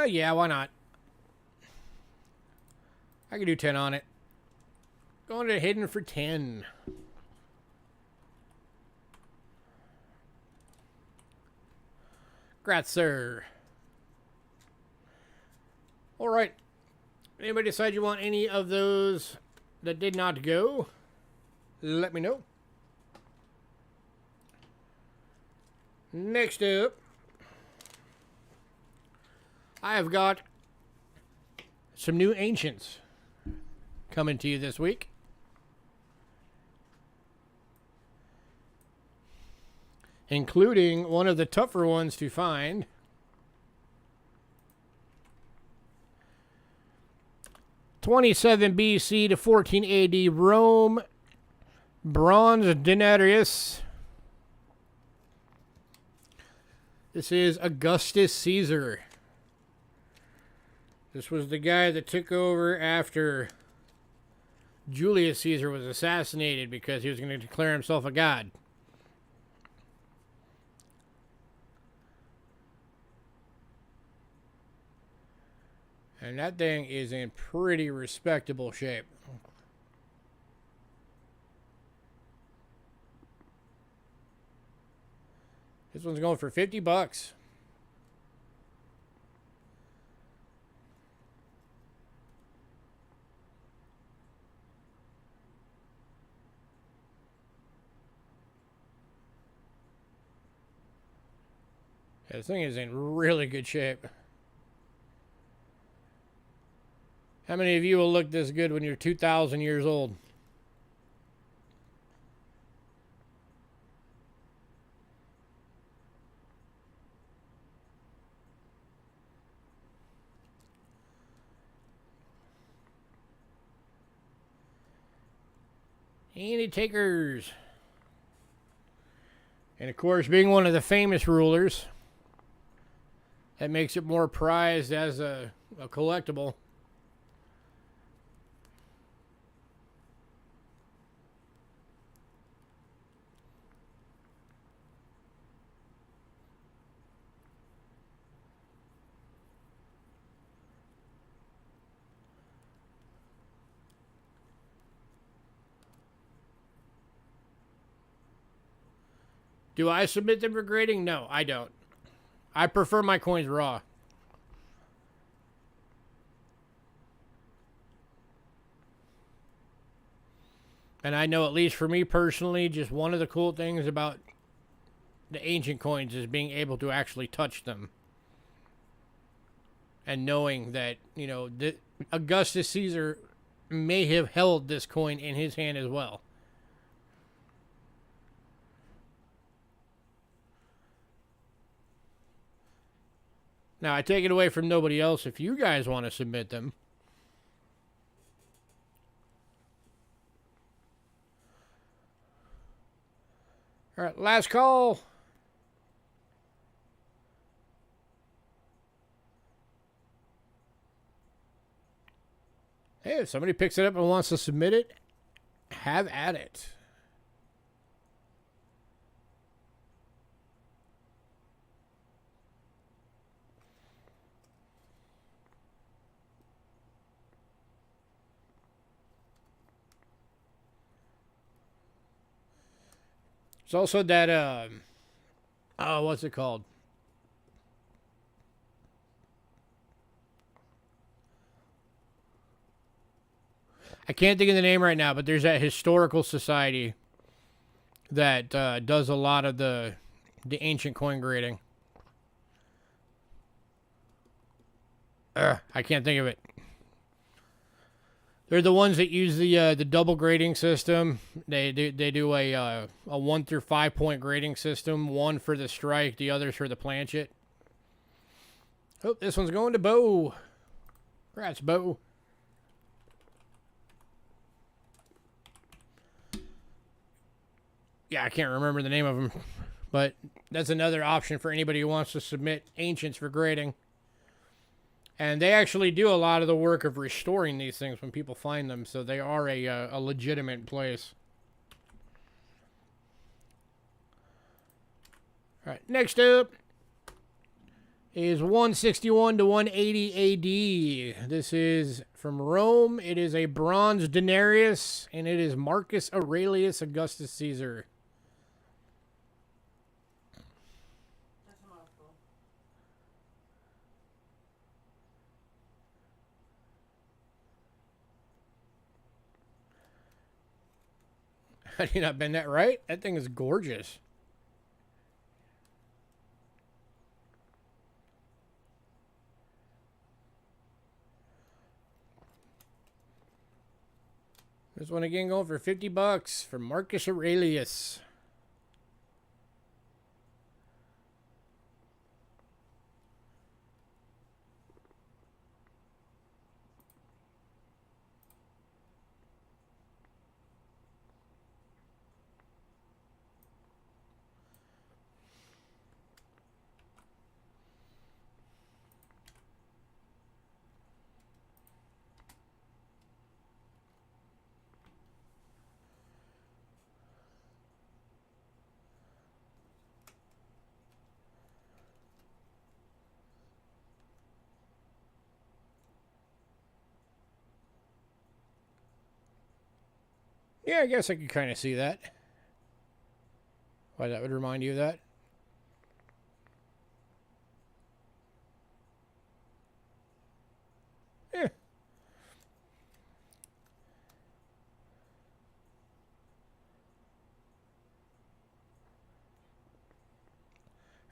Yeah, why not? I can do 10 on it. Going to hidden for 10. Grats, sir. All right. Anybody decide you want any of those that did not go? Let me know. Next up, I have got some new ancients coming to you this week. Including one of the tougher ones to find. '27 BC to 14 AD, Rome, bronze denarius. This is Augustus Caesar. This was the guy that took over after Julius Caesar was assassinated because he was going to declare himself a god. And that thing is in pretty respectable shape. This one's going for 50 bucks. Yeah, this thing is in really good shape. How many of you will look this good when you're 2,000 years old? Any takers? And of course, being one of the famous rulers, that makes it more prized as a collectible. Do I submit them for grading? No, I don't. I prefer my coins raw. And I know, at least for me personally, just one of the cool things about the ancient coins is being able to actually touch them. And knowing that, you know, Augustus Caesar may have held this coin in his hand as well. Now, I take it away from nobody else if you guys want to submit them. All right, last call. Hey, if somebody picks it up and wants to submit it, have at it. It's also that, oh, what's it called? I can't think of the name right now, but there's that historical society that does a lot of the ancient coin grading. I can't think of it. They're the ones that use the double grading system. They do a 1 through 5 point grading system. One for the strike, the others for the planchet. Oh, this one's going to Bo. Congrats, Bo. Yeah, I can't remember the name of them, but that's another option for anybody who wants to submit ancients for grading. And they actually do a lot of the work of restoring these things when people find them, so they are a legitimate place. All right, next up is 161 to 180 AD. This is from Rome. It is a bronze denarius, and it is Marcus Aurelius Augustus Caesar. Had you not been that right? That thing is gorgeous. This one again going for 50 bucks for Marcus Aurelius. Yeah, I guess I could kind of see that. Why that would remind you of that.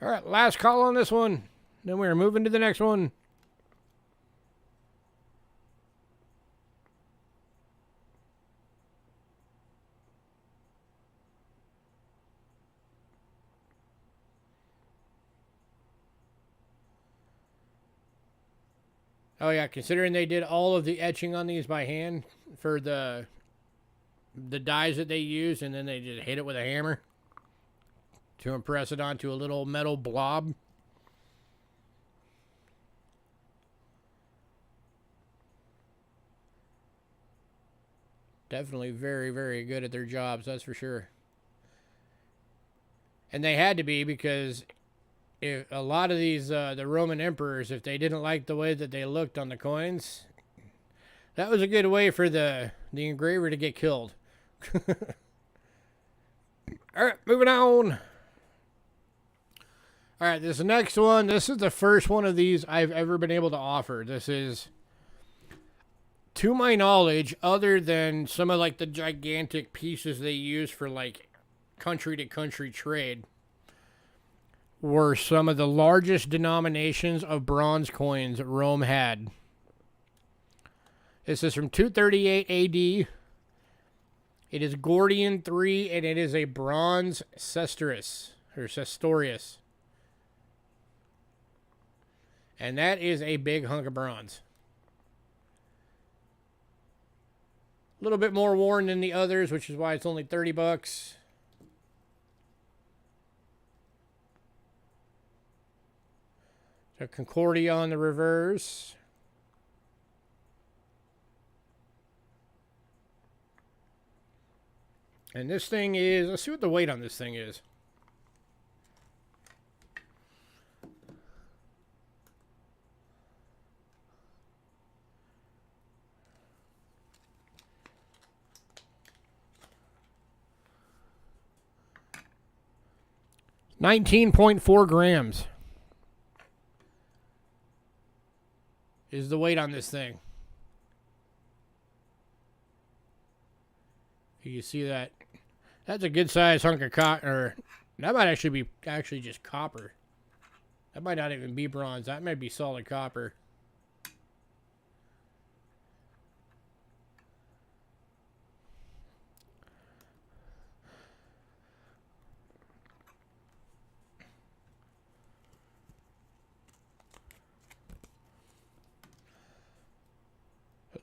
All right, last call on this one. Then we're moving to the next one. Oh yeah, considering they did all of the etching on these by hand for the dies that they use, and then they just hit it with a hammer to impress it onto a little metal blob. Definitely very, very good at their jobs, that's for sure. And they had to be, because if a lot of these, the Roman emperors, if they didn't like the way that they looked on the coins, that was a good way for the engraver to get killed. All right, moving on. All right, this next one, this is the first one of these I've ever been able to offer. This is, to my knowledge, other than some of like the gigantic pieces they use for like country to country trade, were some of the largest denominations of bronze coins Rome had. This is from 238 AD. It is Gordian 3, and it is a bronze Cestorius, or Cestorius. And that is a big hunk of bronze. A little bit more worn than the others, which is why it's only 30 bucks. So Concordia on the reverse. And this thing is, let's see what the weight on this thing is. $19.4 grams is the weight on this thing. You see that? That's a good size hunk of copper. Or that might actually be just copper. That might not even be bronze. That might be solid copper.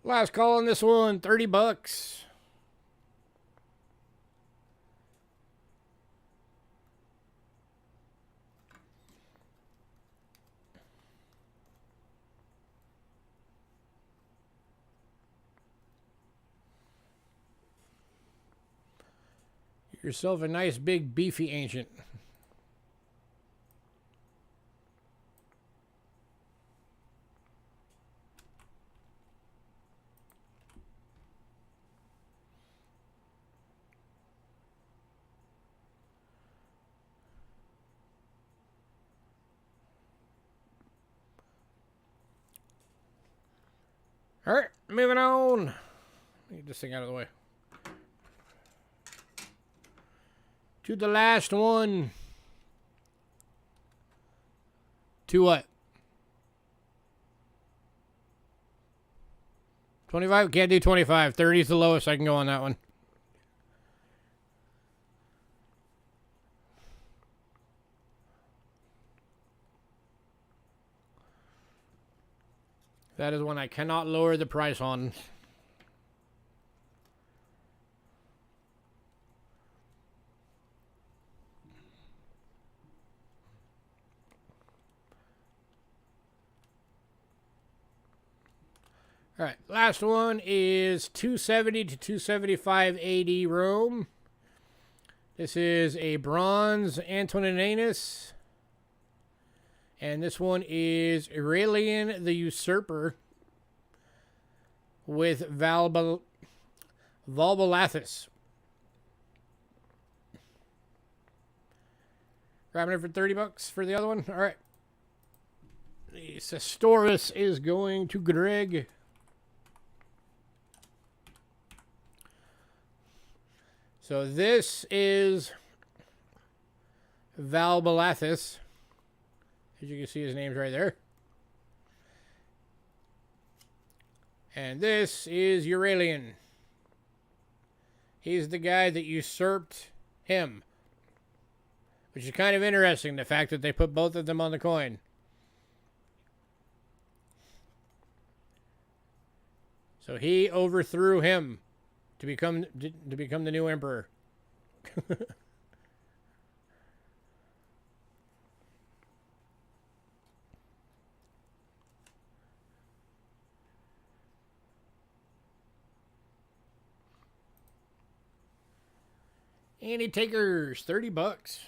Last call on this one, 30 bucks. Get yourself a nice big beefy ancient. All right, moving on. Get this thing out of the way. To the last one. To what? 25? Can't do 25. 30 is the lowest I can go on that one. That is one I cannot lower the price on. All right, last one is 270 to 275 AD Rome. This is a bronze Antoninus. And this one is Aurelian the Usurper with Valbalathus. Grabbing it for 30 bucks for the other one. All right. The Cestorius is going to Greg. So this is Valbalathus. As you can see, his name's right there. And this is Euralian. He's the guy that usurped him. Which is kind of interesting, the fact that they put both of them on the coin. So he overthrew him to become the new emperor. Any takers, $30.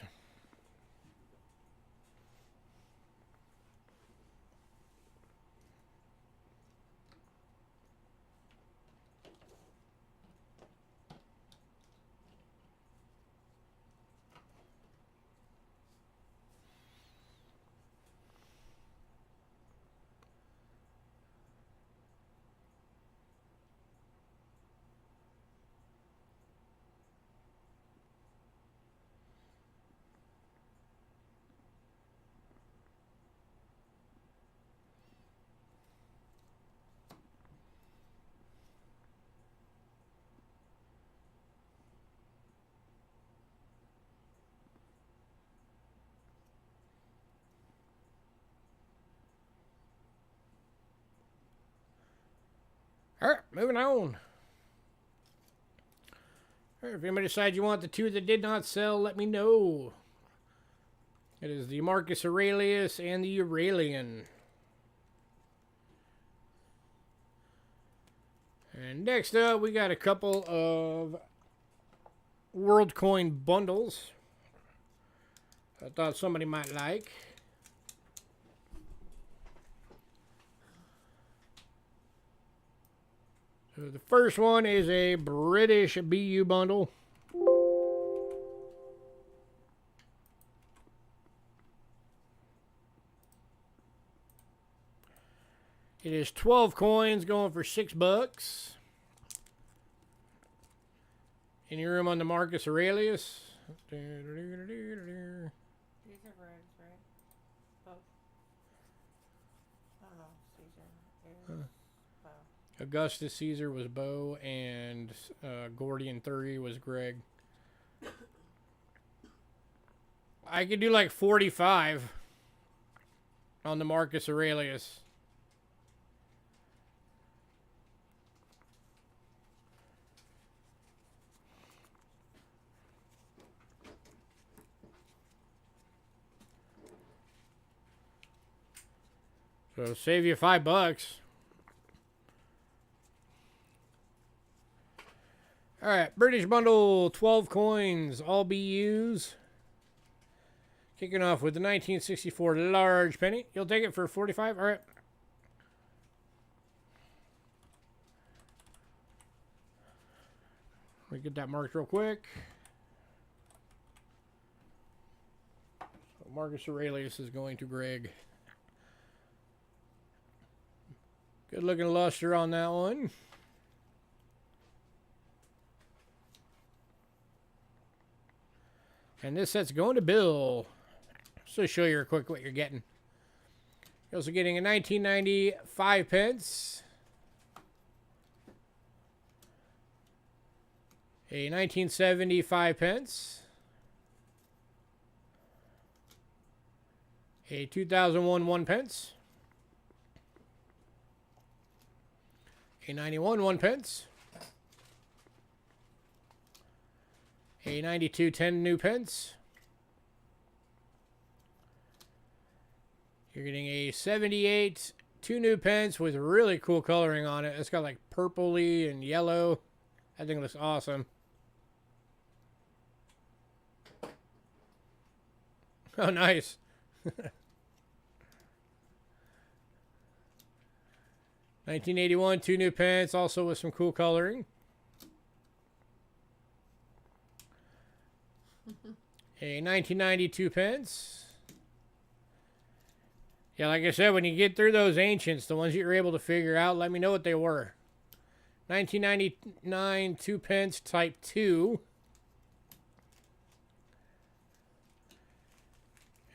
All right, moving on. All right, if anybody decides you want the two that did not sell, let me know. It is the Marcus Aurelius and the Euralian. And next up, we got a couple of World Coin bundles I thought somebody might like. So the first one is a British BU bundle. It is 12 coins going for $6. Any room on the Marcus Aurelius? These are Greg's, right? Both. I don't know. Caesar. Bow. Augustus Caesar was Bo, and Gordian 30 was Greg. I could do like 45 on the Marcus Aurelius. So save you $5. All right, British bundle, 12 coins, all BUs. Kicking off with the 1964 large penny. You'll take it for 45. All right. Let me get that marked real quick. So Marcus Aurelius is going to Greg. Good looking luster on that one. And this set's going to Bill. Just to show you real quick what you're getting. You're also getting a 1990 5 pence. A 1970 5 pence. A 2001 1 pence. A 91 1 pence. A 92 10 new pence. You're getting a 78 2 new pence with really cool coloring on it. It's got like purpley and yellow. I think it looks awesome. Oh, nice. 1981 2 new pence, also with some cool coloring. A 1992 pence. Yeah, like I said, when you get through those ancients, the ones that you're able to figure out, let me know what they were. 1999 2 pence type 2.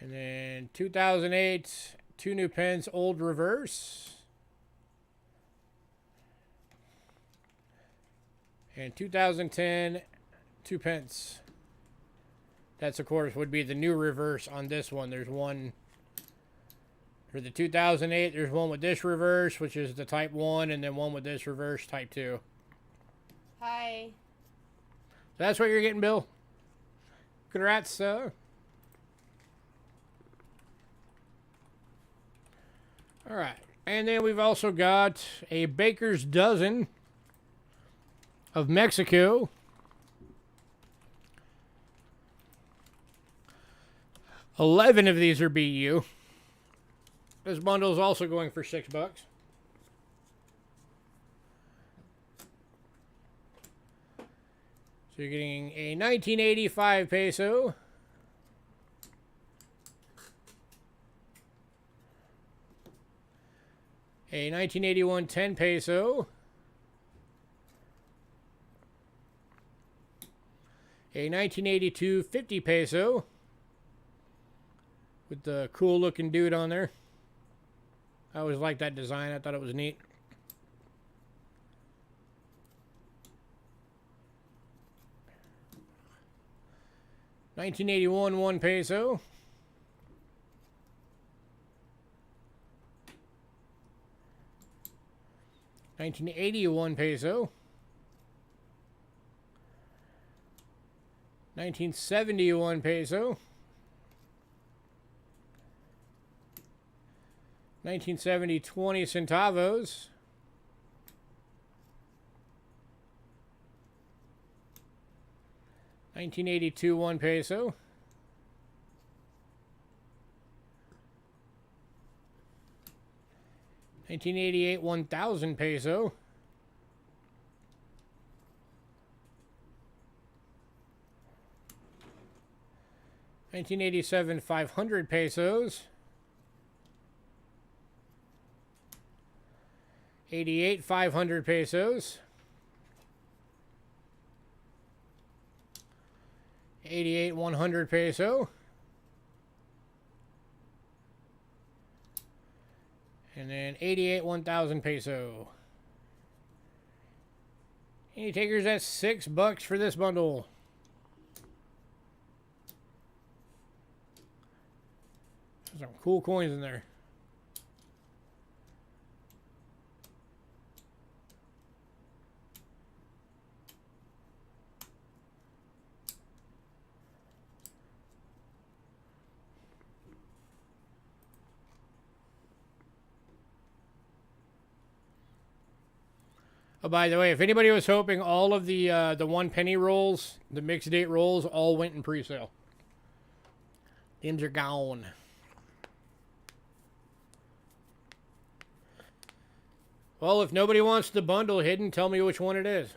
And then 2008, 2 new pence, old reverse. And 2010, 2 pence. That's, of course, would be the new reverse on this one. There's one for the 2008. There's one with this reverse, which is the type 1, and then one with this reverse, type 2. Hi. So that's what you're getting, Bill. Congrats, All right. And then we've also got a baker's dozen of Mexico. $11 of these are BU. This bundle is also going for $6. So you're getting a 1985 peso. A 1981 10 peso. A 1982 50 peso. With the cool looking dude on there. I always liked that design. I thought it was neat. $1981 1 peso. $1981 peso. $1971 peso. 1970 20 centavos. $1982 1 peso. $1988 1,000 peso. $1987 500 pesos. 88 500 pesos. 88 100 peso. And then 88 1,000 peso. Any takers at $6 for this bundle? There's some cool coins in there. Oh, by the way, if anybody was hoping, all of the 1 penny rolls, the mixed date rolls, all went in pre-sale. Them's are gone. Well, if nobody wants the bundle hidden, tell me which one it is.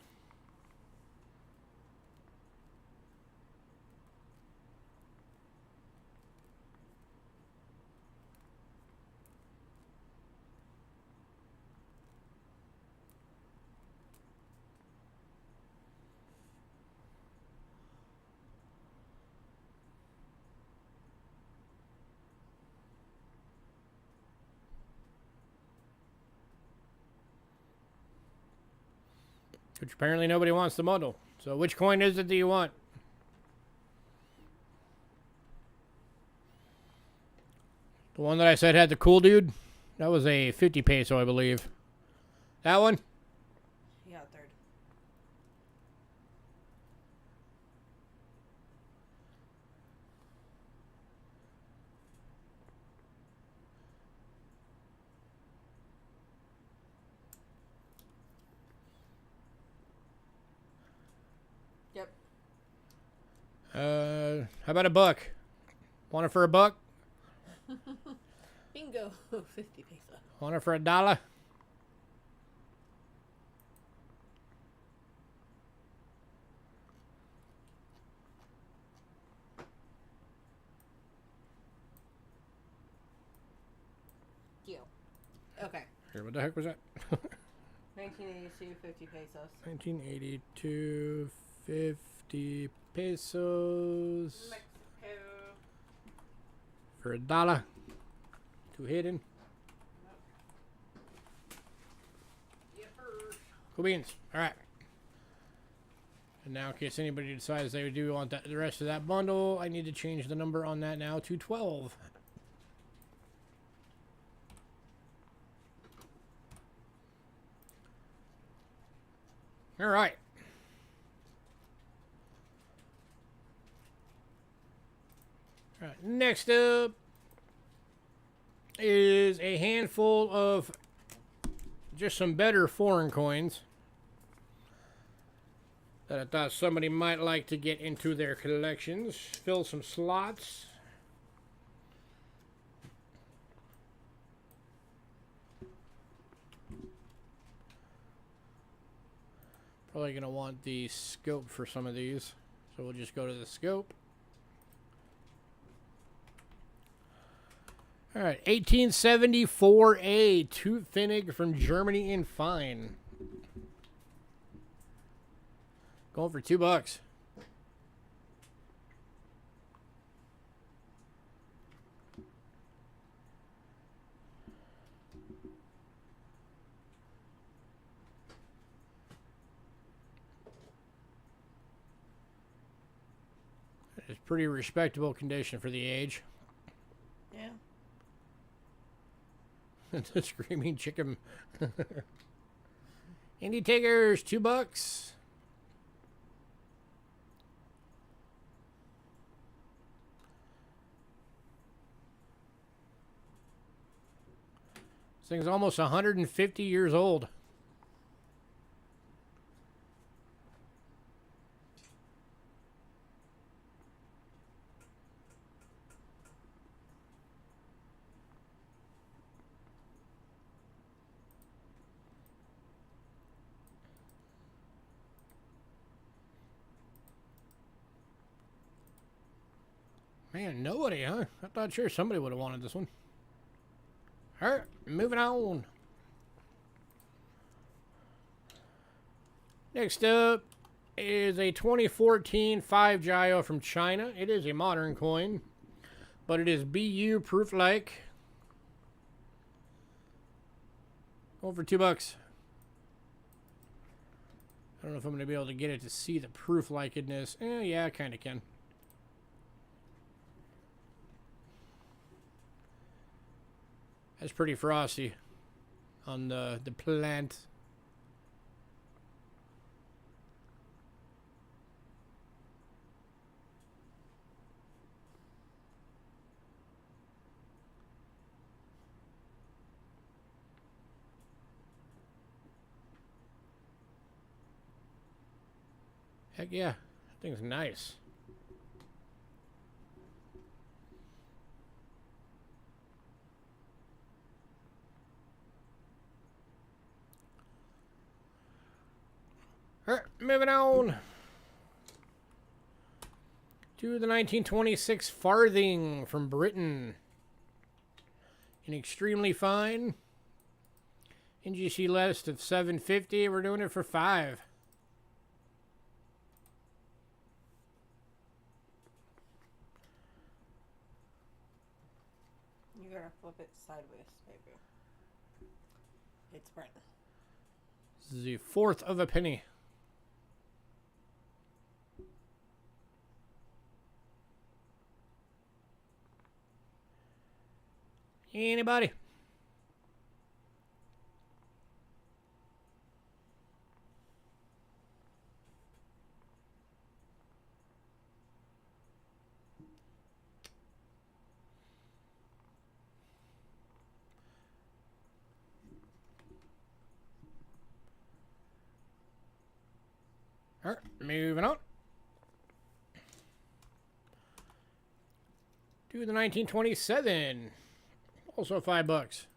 Which apparently nobody wants the bundle. So which coin is it that you want? The one that I said had the cool dude? That was a 50 peso, I believe. That one? Yeah, third. Yep. How about $1? Want it for $1? Bingo. 50 peso. Want it for $1? Deal. Okay. Here, what the heck was that? 1982, 50 pesos. 1982, 50 pesos. Mexico. for $1. 2 hidden. Cool beans. All right. And now, in case anybody decides they do want the rest of that bundle, I need to change the number on that now to 12. All right. All right. Next up is a handful of just some better foreign coins that I thought somebody might like to get into their collections. Fill some slots. Probably going to want the scope for some of these. So we'll just go to the scope. All right, 1874A Tooth Finnig from Germany in fine. Going for $2. It's pretty respectable condition for the age. Yeah. The screaming chicken. Indie takers, $2. This thing's almost 150 years old. Man, nobody, huh? I thought sure somebody would have wanted this one. All right, moving on. Next up is a 2014 5 Gyro from China. It is a modern coin, but it is BU proof-like. Going for $2. I don't know if I'm going to be able to get it to see the proof-likedness. Yeah, I kind of can. That's pretty frosty on the plant. Heck yeah, that thing's nice. All right, moving on to the 1926 farthing from Britain. An extremely fine NGC list of 750. We're doing it for $5. You gotta flip it sideways, maybe. It's Britain. This is the 1/4 of a penny. Anybody? All right, moving on to the 1927. Also $5.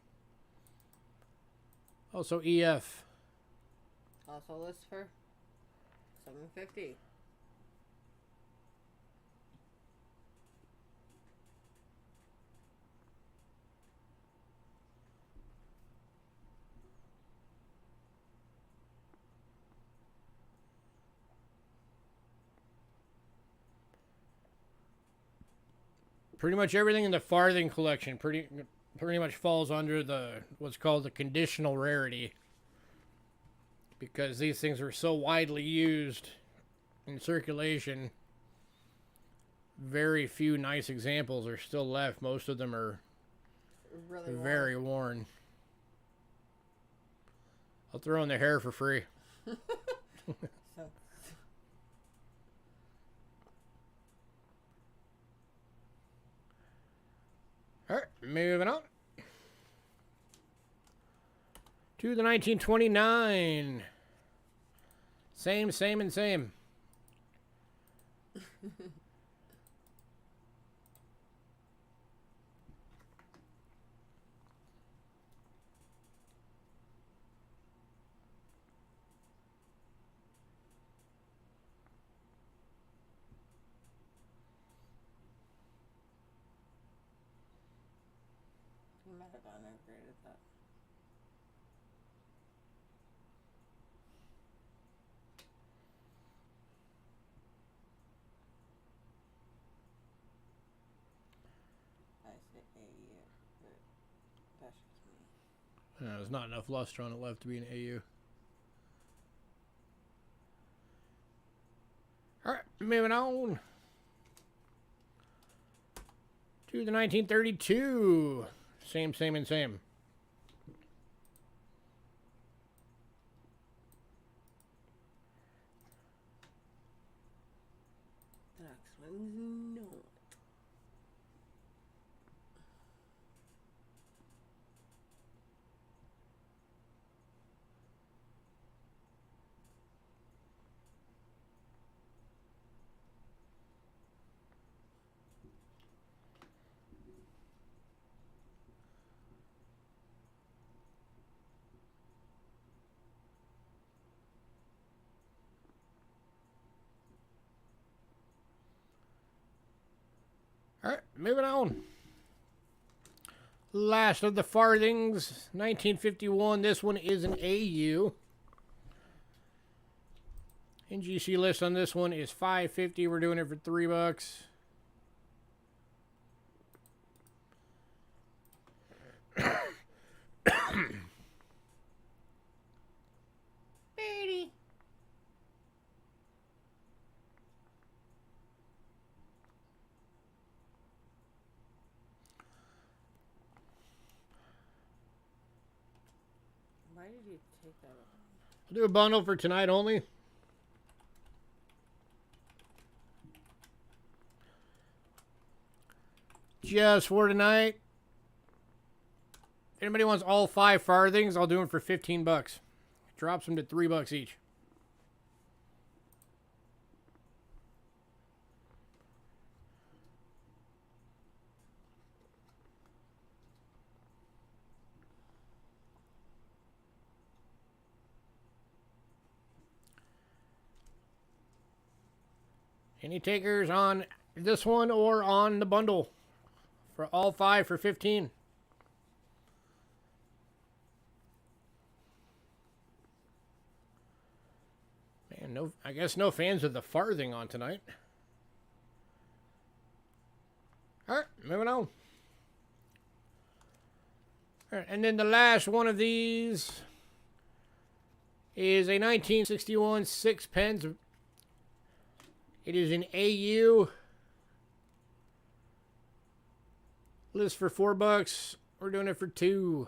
Also EF. Also list for $7.50. pretty much everything in the farthing collection pretty much falls under the what's called the conditional rarity, because these things are so widely used in circulation. Very few nice examples are still left. Most of them are Really very worn. I'll throw in the hair for free. So, All right, moving on to the 1929. Same, and same. you might have unaggregated that. I say AU, but that's just me. There's not enough luster on it left to be an AU. All right, moving on to the 1932. Same, and same. The next one's not. All right, moving on. Last of the farthings, 1951. This one is an AU. NGC list on this one is $5.50. We're doing it for $3. Betty. Why did you take that off? I'll do a bundle for tonight only. Just for tonight. If anybody wants all 5 farthings, I'll do them for $15. Drops them to $3 each. Any takers on this one or on the bundle for all 5 for 15? Man, no, I guess no fans of the farthing on tonight. All right, moving on. All right, and then the last one of these is a 1961 sixpence. It is an AU. List for $4. We're doing it for $2.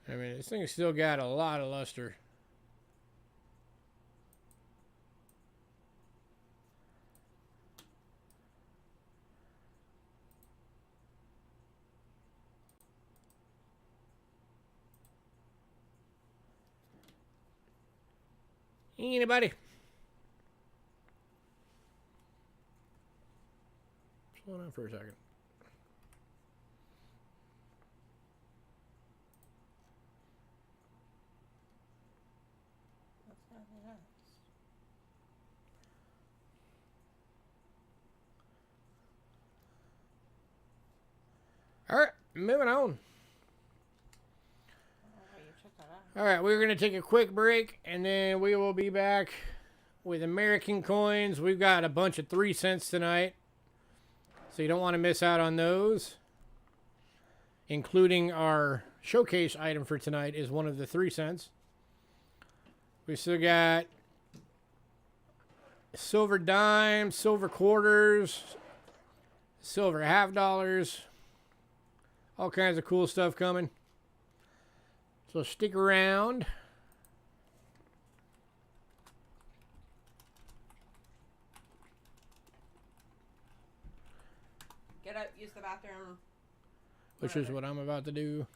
I mean, this thing's still got a lot of luster. Anybody? Slow down for a second. What's happening next? All right, moving on. Alright, you check that out. All right, we're going to take a quick break, and then we will be back with American coins. We've got a bunch of 3 cents tonight, so you don't want to miss out on those. Including our showcase item for tonight is one of the 3 cents. We still got silver dimes, silver quarters, silver half dollars, all kinds of cool stuff coming. So stick around. Get up, use the bathroom. Which is what I'm about to do.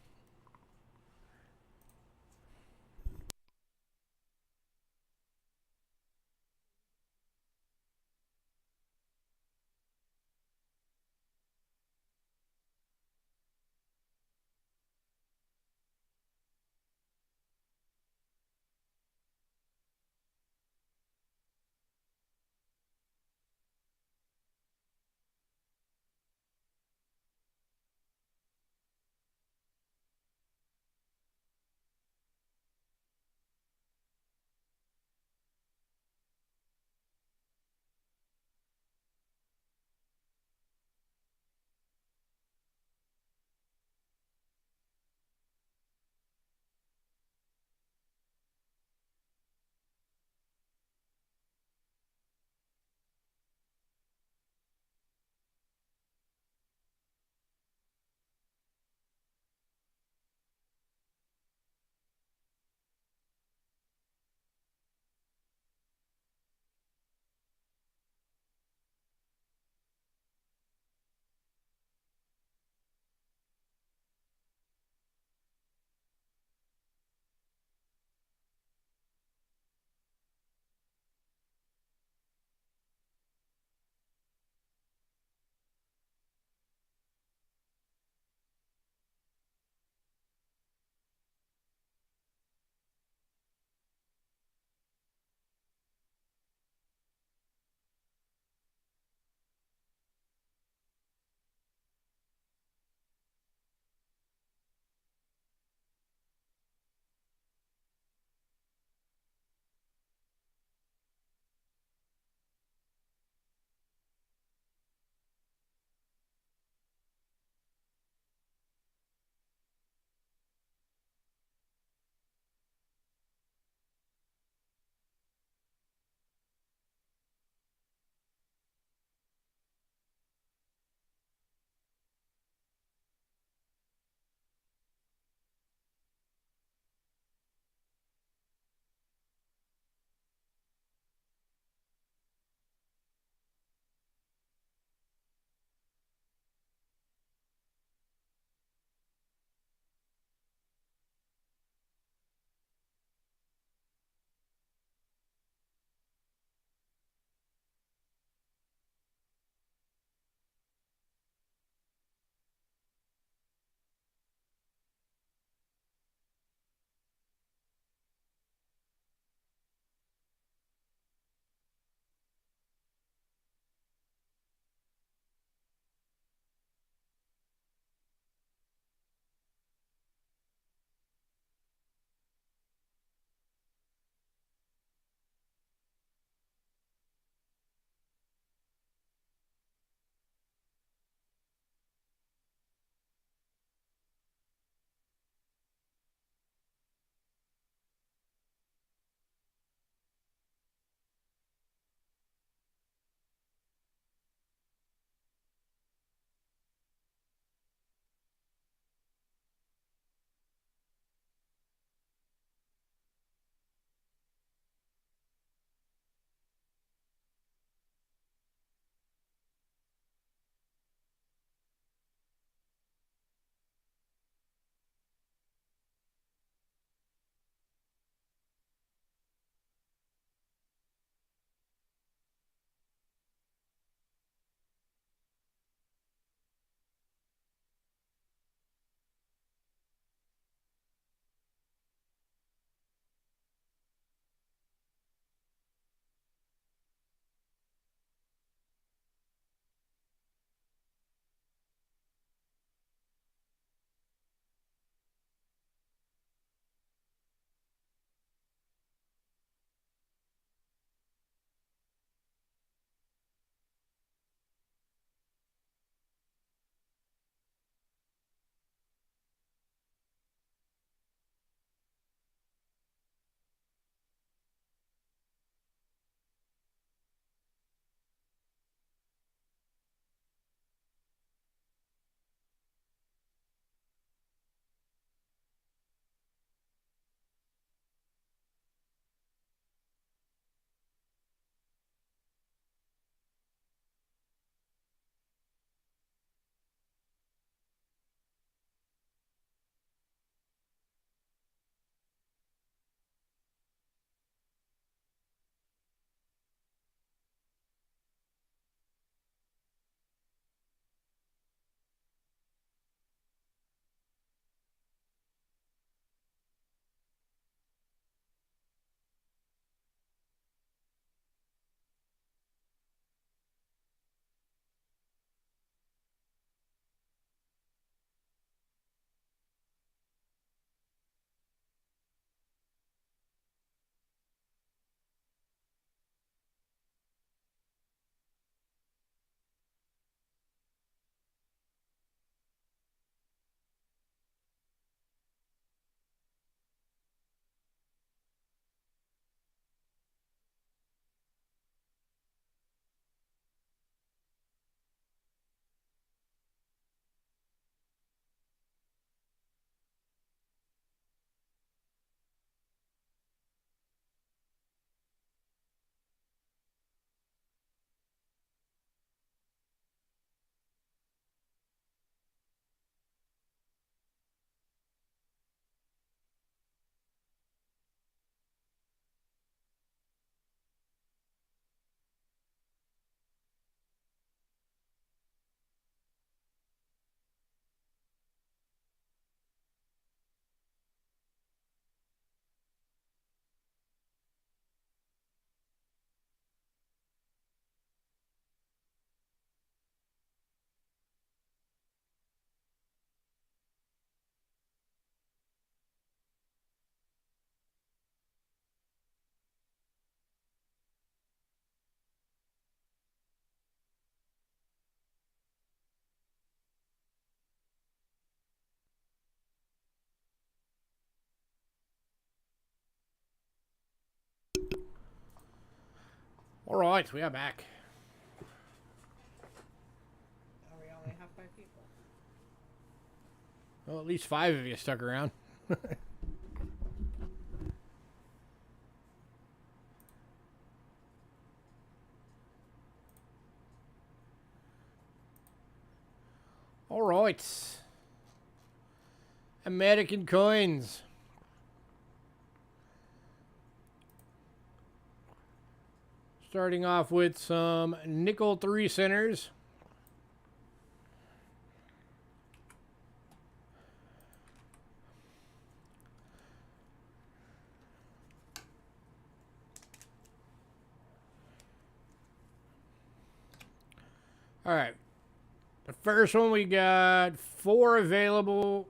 All right, we are back. Are we only have 5 people? Well, at least 5 of you stuck around. All right. American coins. Starting off with some nickel 3 centers. All right. The first one we got 4 available.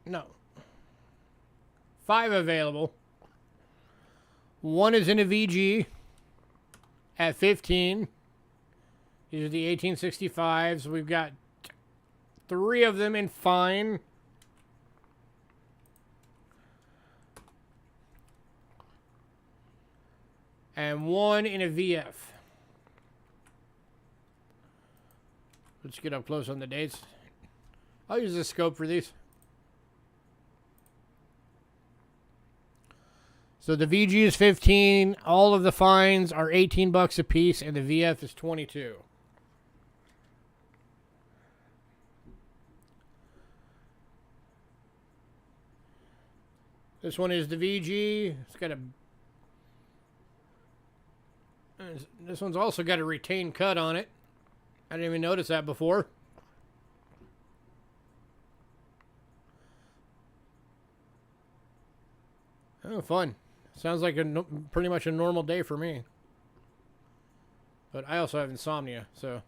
No. 5 available. One is in a VG at 15. These are the 1865s. We've got 3 of them in fine. And 1 in a VF. Let's get up close on the dates. I'll use the scope for these. So the VG is 15. All of the fines are 18 bucks a piece, and the VF is 22. This one is the VG. It's got a. This one's also got a retained cut on it. I didn't even notice that before. Oh, fun. Sounds like pretty much a normal day for me. But I also have insomnia, so.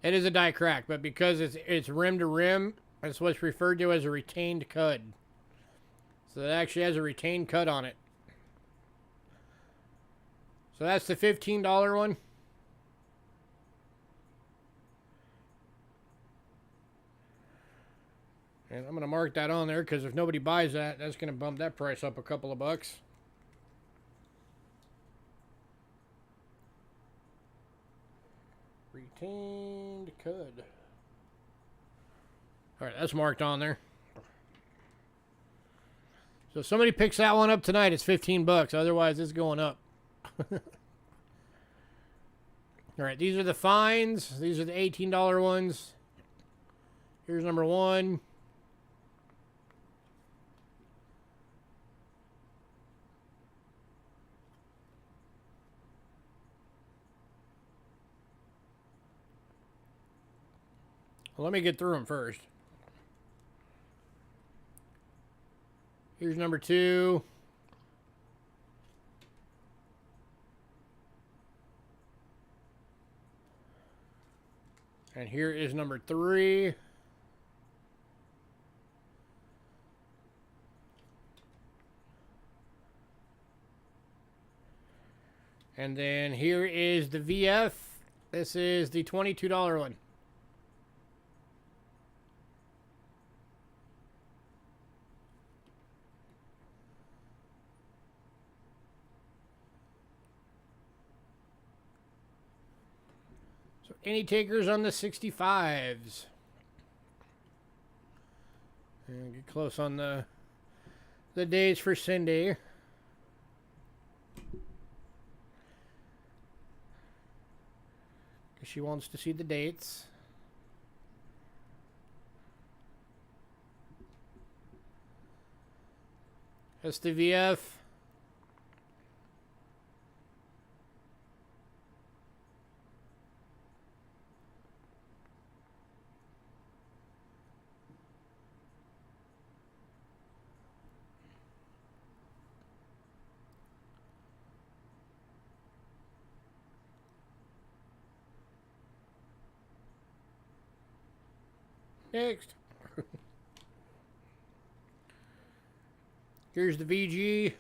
It is a die crack, but because it's rim to rim, that's what's referred to as a retained cut. So it actually has a retained cut on it. So that's the $15 one. And I'm going to mark that on there because if nobody buys that, that's going to bump that price up a couple of bucks. Retained cud. All right, that's marked on there. So if somebody picks that one up tonight, it's 15 bucks. Otherwise, it's going up. All right, these are the fines. These are the $18 ones. Here's number 1. Well, let me get through them first. Here's number 2. And here is number 3. And then here is the VF. This is the $22 one. So any takers on the 65s? And get close on the days for Cindy. She wants to see the dates. That's the VF. Next. Here's the VG.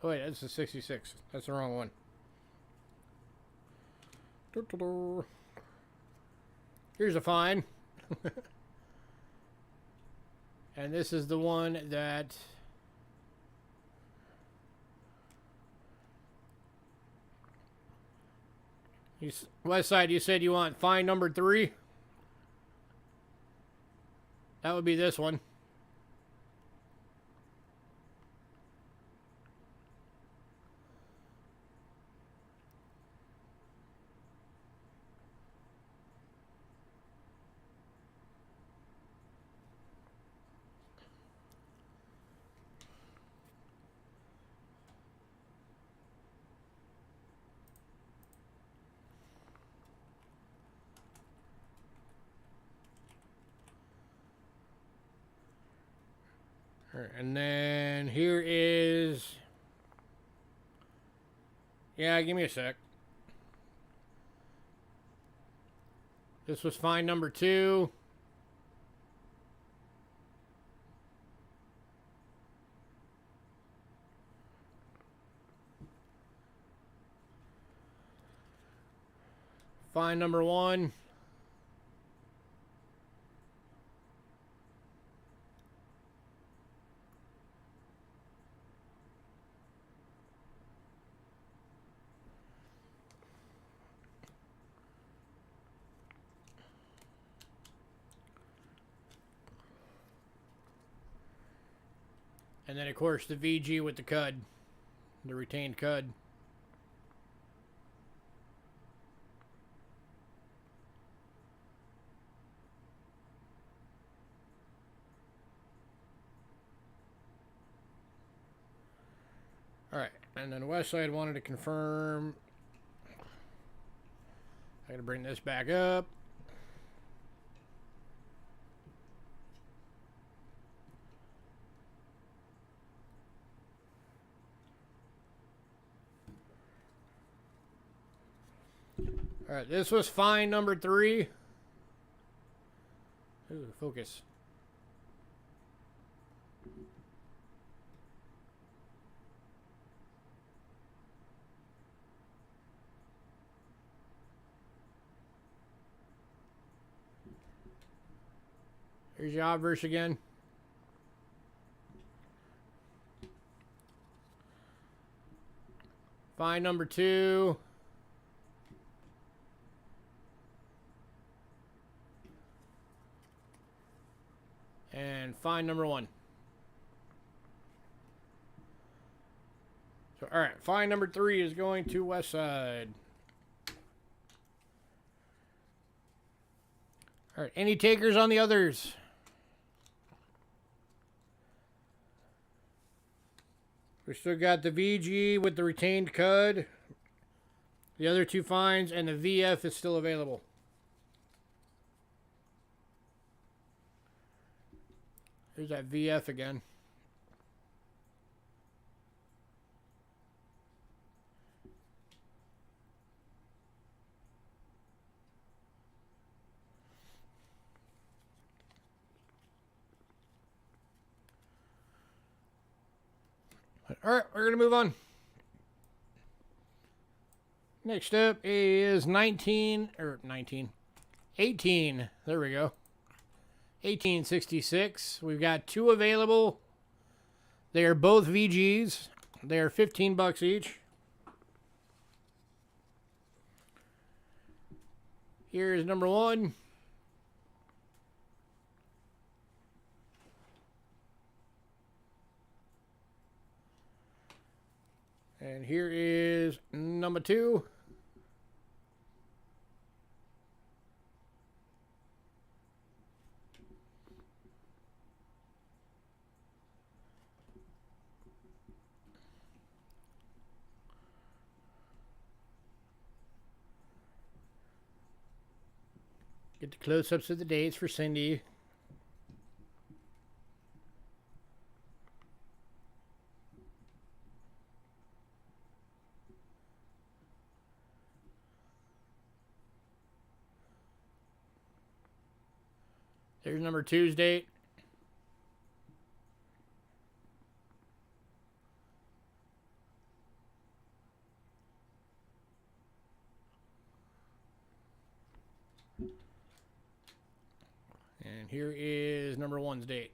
Oh wait, that's the 66. That's the wrong one. Here's a fine. And this is the one that Westside, you said you want find number 3? That would be this one. And then here is... Yeah, give me a sec. This was find number 2. Find number 1. And then, of course, the VG with the CUD. The retained CUD. Alright, and then Westside wanted to confirm. I gotta bring this back up. Alright, this was find number 3. Ooh, focus. Here's your obverse again. Find number 2. And find number 1. So, all right, find number 3 is going to Westside. All right, any takers on the others? We still got the VG with the retained CUD. The other 2 finds, and the VF is still available. Here's that VF again. All right, we're going to move on. Next up is 18. There we go. 1866. We've got 2 available. They are both VGs. They are $15 each. Here's number 1. And here is number 2. Get the close-ups of the dates for Cindy. There's number 2's date. And here is number one's date.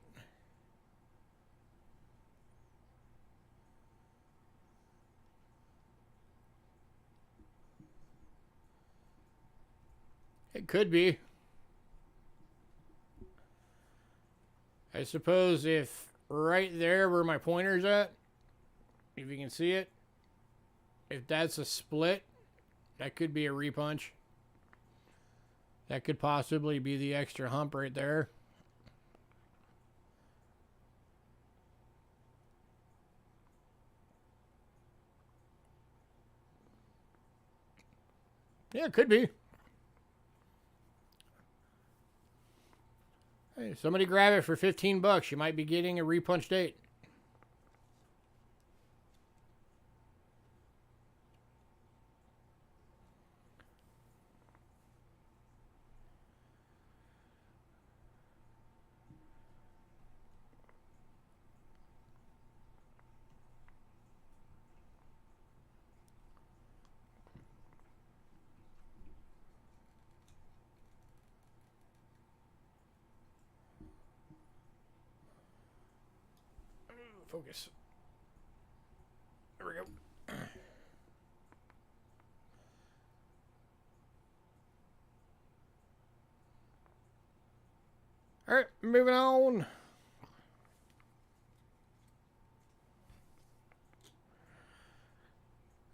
It could be. I suppose if right there where my pointer's at, if you can see it, if that's a split, that could be a repunch. That could possibly be the extra hump right there. Yeah, it could be. Hey, somebody grab it for 15 bucks. You might be getting a repunch date. Focus. There we go. All right, moving on.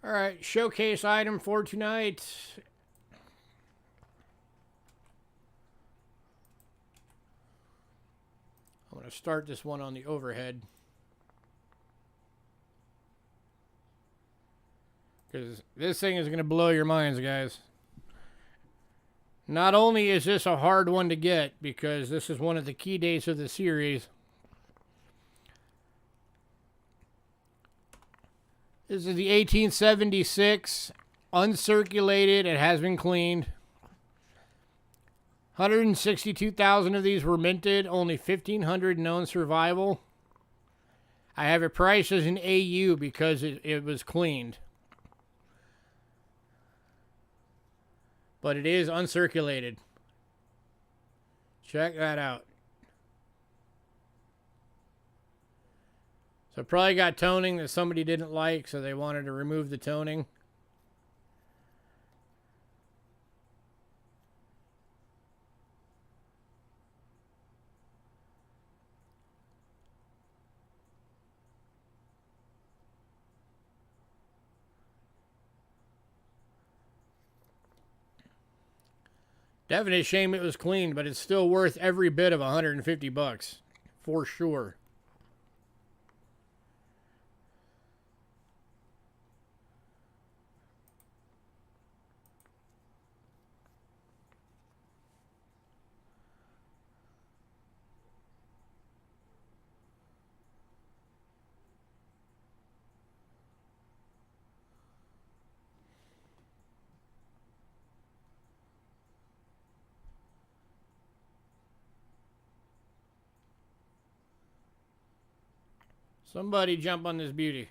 All right, showcase item for tonight. I'm going to start this one on the overhead. Because this thing is going to blow your minds, guys. Not only is this a hard one to get, because this is one of the key dates of the series. This is the 1876, uncirculated. It has been cleaned. 162,000 of these were minted. Only 1,500 known survival. I have it priced as an AU because it was cleaned. But it is uncirculated. Check that out. So it probably got toning that somebody didn't like, so they wanted to remove the toning. Definite shame it was cleaned, but it's still worth every bit of 150 bucks. For sure. Somebody jump on this beauty.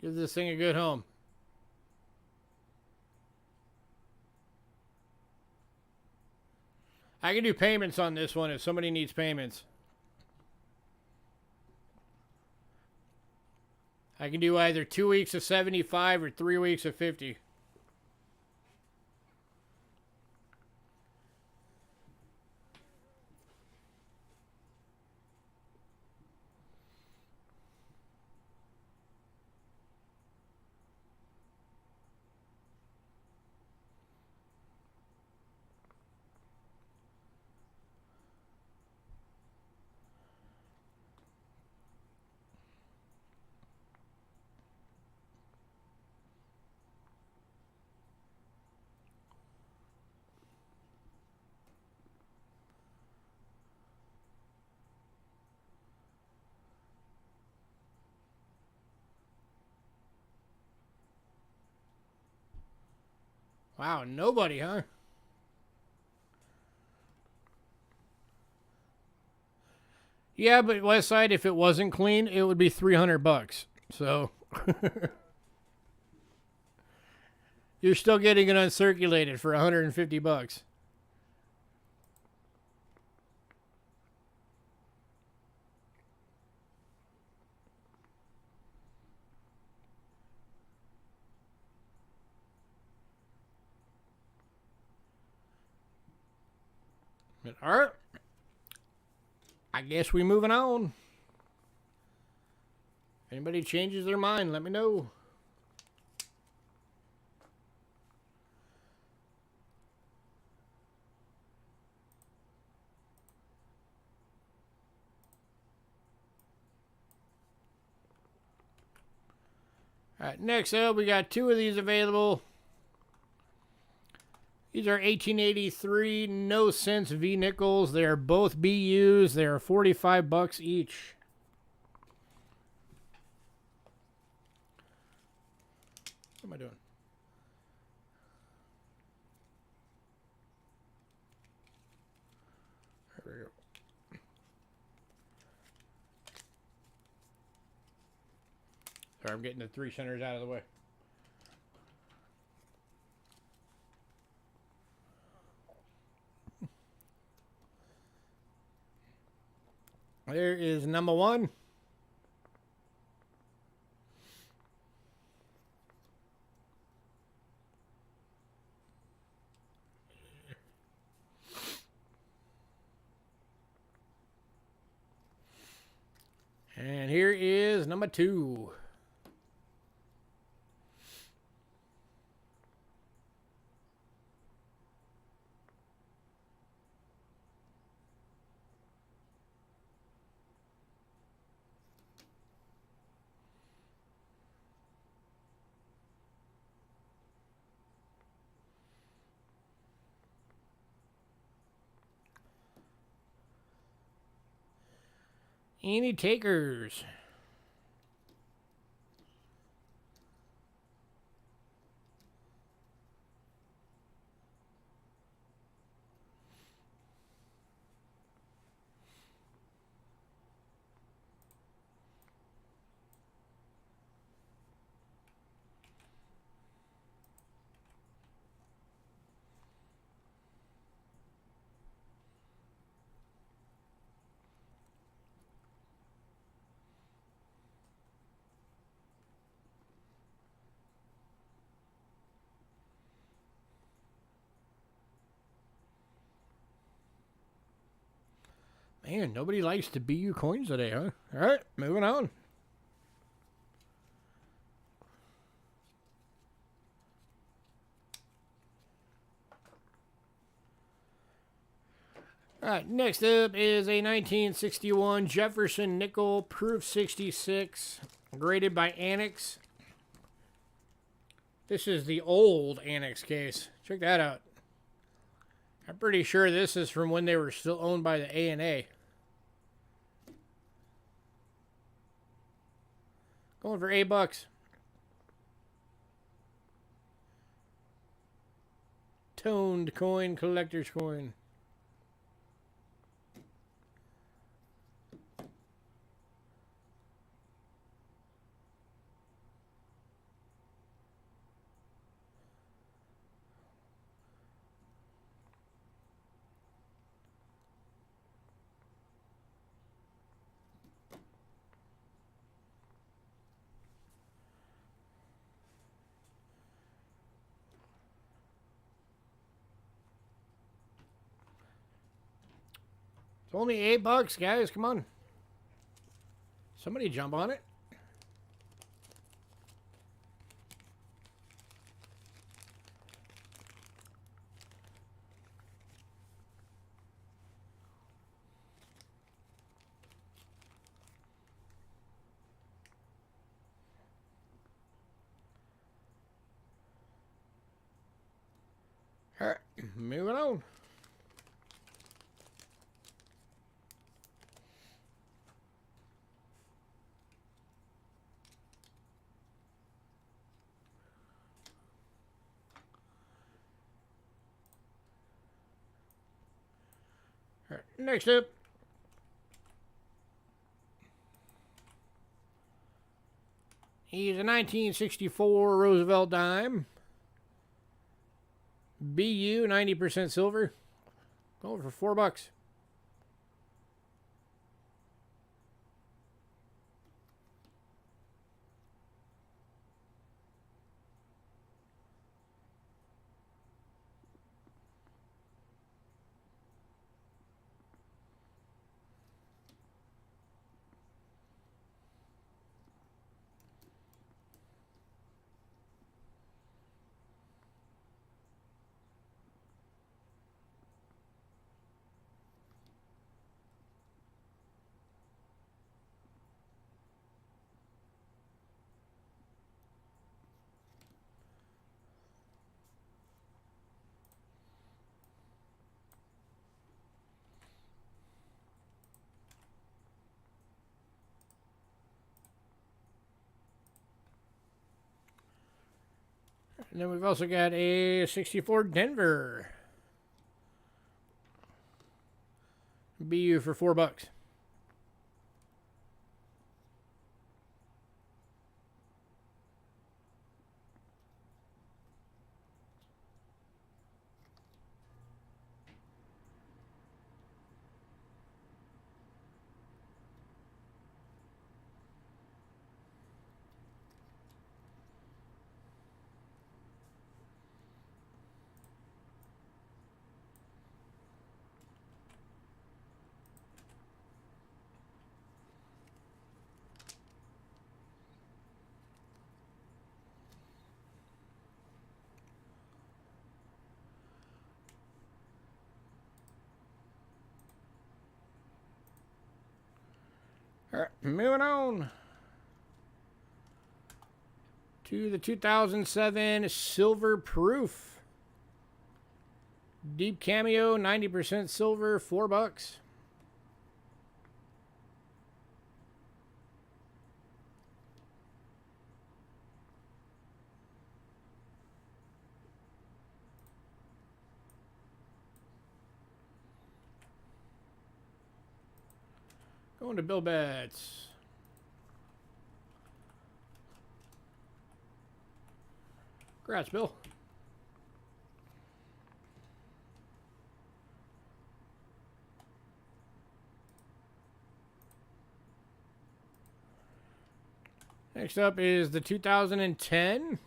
Give this thing a good home. I can do payments on this one if somebody needs payments. I can do either 2 weeks of 75 or 3 weeks of 50. Wow, nobody, huh? Yeah, but Westside, if it wasn't clean, it would be 300 bucks. So You're still getting it uncirculated for 150 bucks. All right. I guess we moving on. If anybody changes their mind, let me know. All right, next up, we got two of these available. These are 1883 no cents V nickels. They are both BUs. They are 45 bucks each. What am I doing? There we go. Sorry, I'm getting the 3 centers out of the way. There is number one. And here is number two. Any takers? Man, nobody likes the BU coins today, huh? All right, moving on. All right, next up is a 1961 Jefferson nickel proof 66, graded by Annex. This is the old Annex case. Check that out. I'm pretty sure this is from when they were still owned by the A&A. Going for $8. Toned coin, collector's coin. It's only $8, guys. Come on. Somebody jump on it. All right, moving on. All right, next up. He's a 1964 Roosevelt dime. BU 90% silver. Going for $4. And then we've also got a 64 Denver. BU for $4. All right, moving on to the 2007 Silver Proof. Deep Cameo, 90% silver, $4. Going to Bill Betts. Congrats, Bill. Next up is the 2010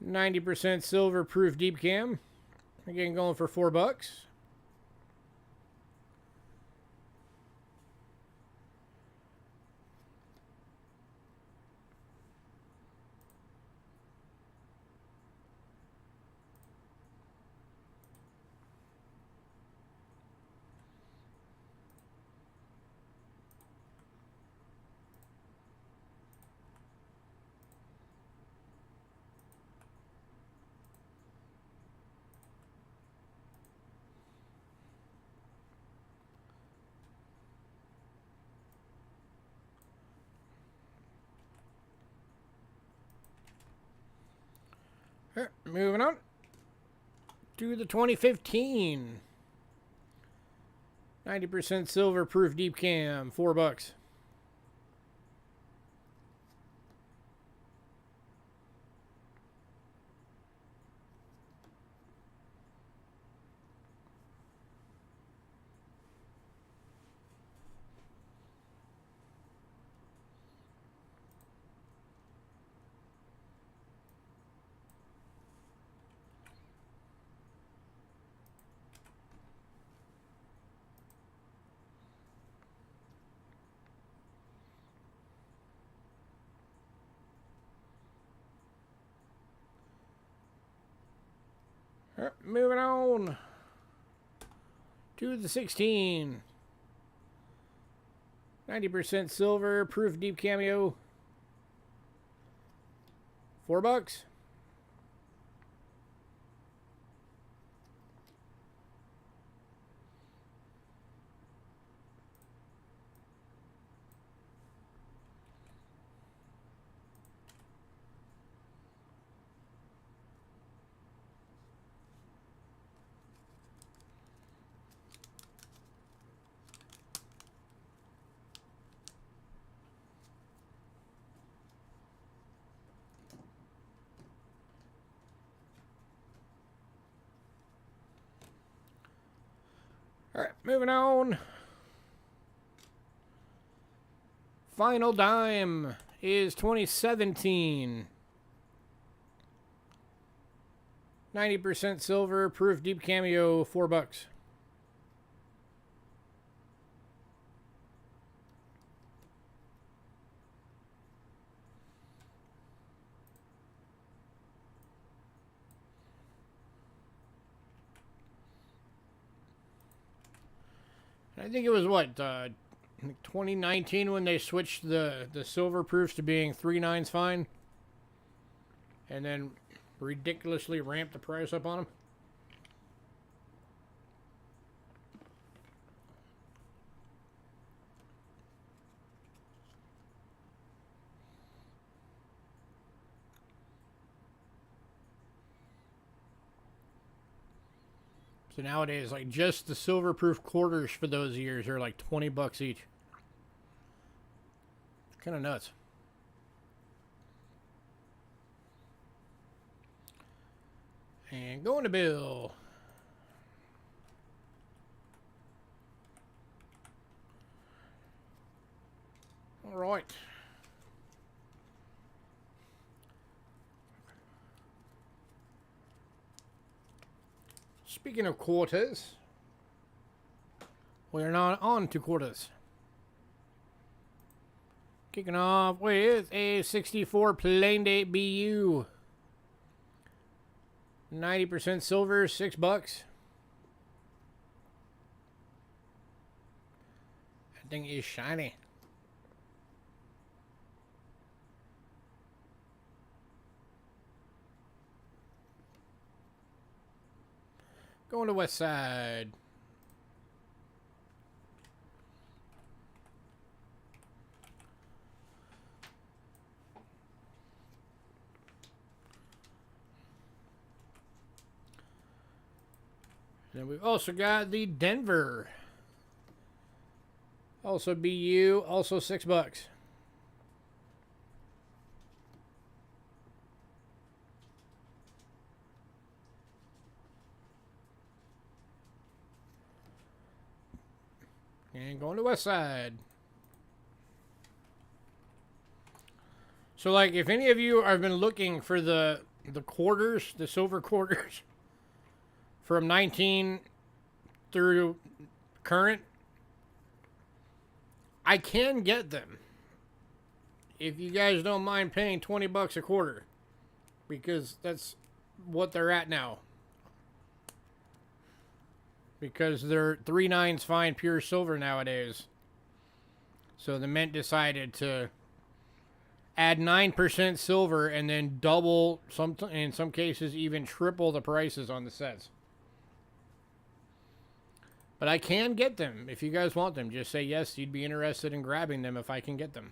90% silver proof deep cam. Again, going for $4. Right, moving on to the 2015 90% silver proof deep cam, $4. All right, moving on to the 16 90% silver proof deep cameo, $4. All right, moving on. Final dime is 2017. 90% silver, proof deep cameo, $4. I think it was what, 2019 when they switched the silver proofs to being 3/9 fine, and then ridiculously ramped the price up on them. So nowadays, like just the silver proof quarters for those years are like $20 each. Kind of nuts. And going to Bill. All right. Speaking of quarters, we're now on to quarters. Kicking off with a 64 plain date BU. 90% silver, $6. That thing is shiny. Going to West Side. Then we've also got the Denver. Also BU, also $6. And going to West Side. So, like, if any of you have been looking for the quarters, the silver quarters, from 19 through current, I can get them. If you guys don't mind paying $20 a quarter, because that's what they're at now. Because they're 3/9 fine pure silver nowadays. So the mint decided to add 9% silver and then double, in some cases even triple the prices on the sets. But I can get them if you guys want them. Just say yes, you'd be interested in grabbing them if I can get them.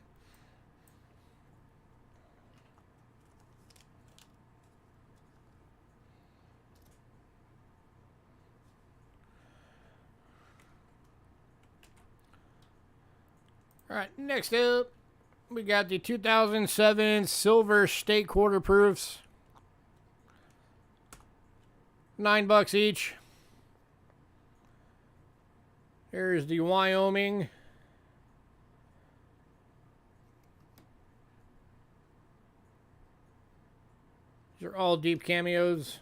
All right, next up, we got the 2007 silver state quarter proofs. $9 each. There's the Wyoming. These are all deep cameos.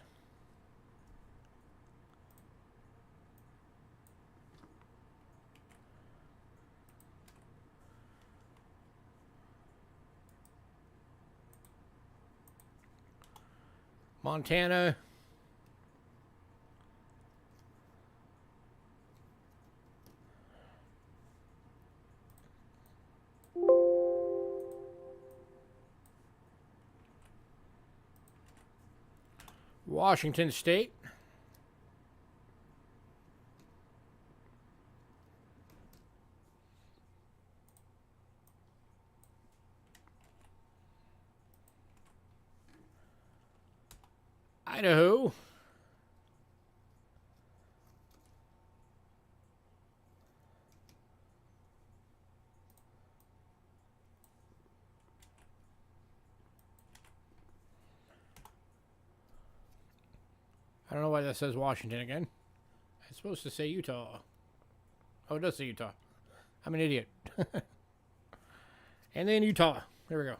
Montana. Washington State. Idaho. I don't know why that says Washington again. It's supposed to say Utah. Oh, it does say Utah. I'm an idiot. And then Utah. There we go.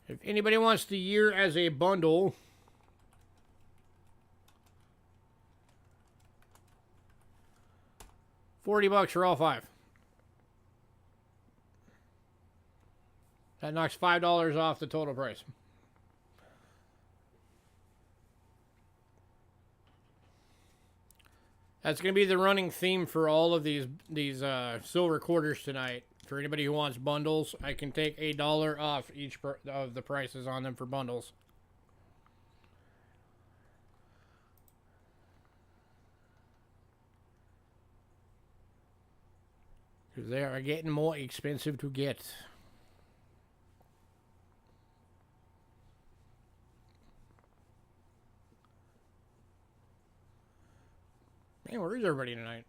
If anybody wants the year as a bundle, $40 for all 5. That knocks $5 off the total price. That's going to be the running theme for all of these silver quarters tonight. For anybody who wants bundles, I can take $1 off each of the prices on them for bundles. Because they are getting more expensive to get. Man, where is everybody tonight?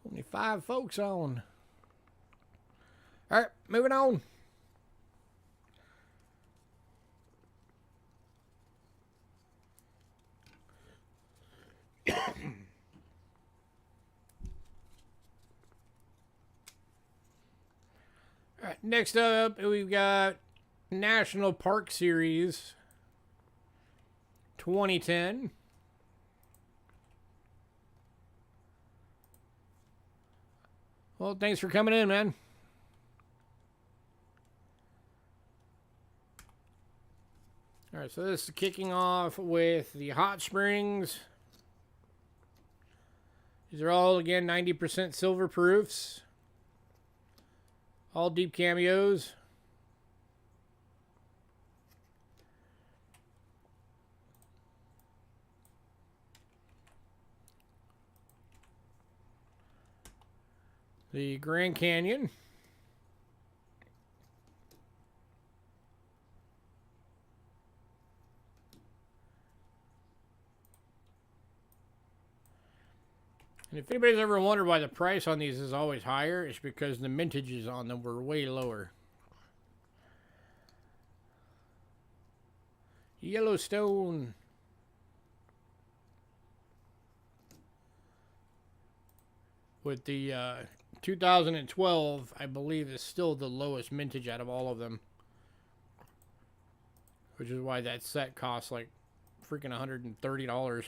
Only 5 folks on. All right, moving on. All right, next up, we've got National Park Series 2010. Well, thanks for coming in, man. All right, so this is kicking off with the Hot Springs. These are all, again, 90% silver proofs. All deep cameos. The Grand Canyon. And if anybody's ever wondered why the price on these is always higher, it's because the mintages on them were way lower. Yellowstone. With the 2012, I believe, is still the lowest mintage out of all of them. Which is why that set costs like freaking $130.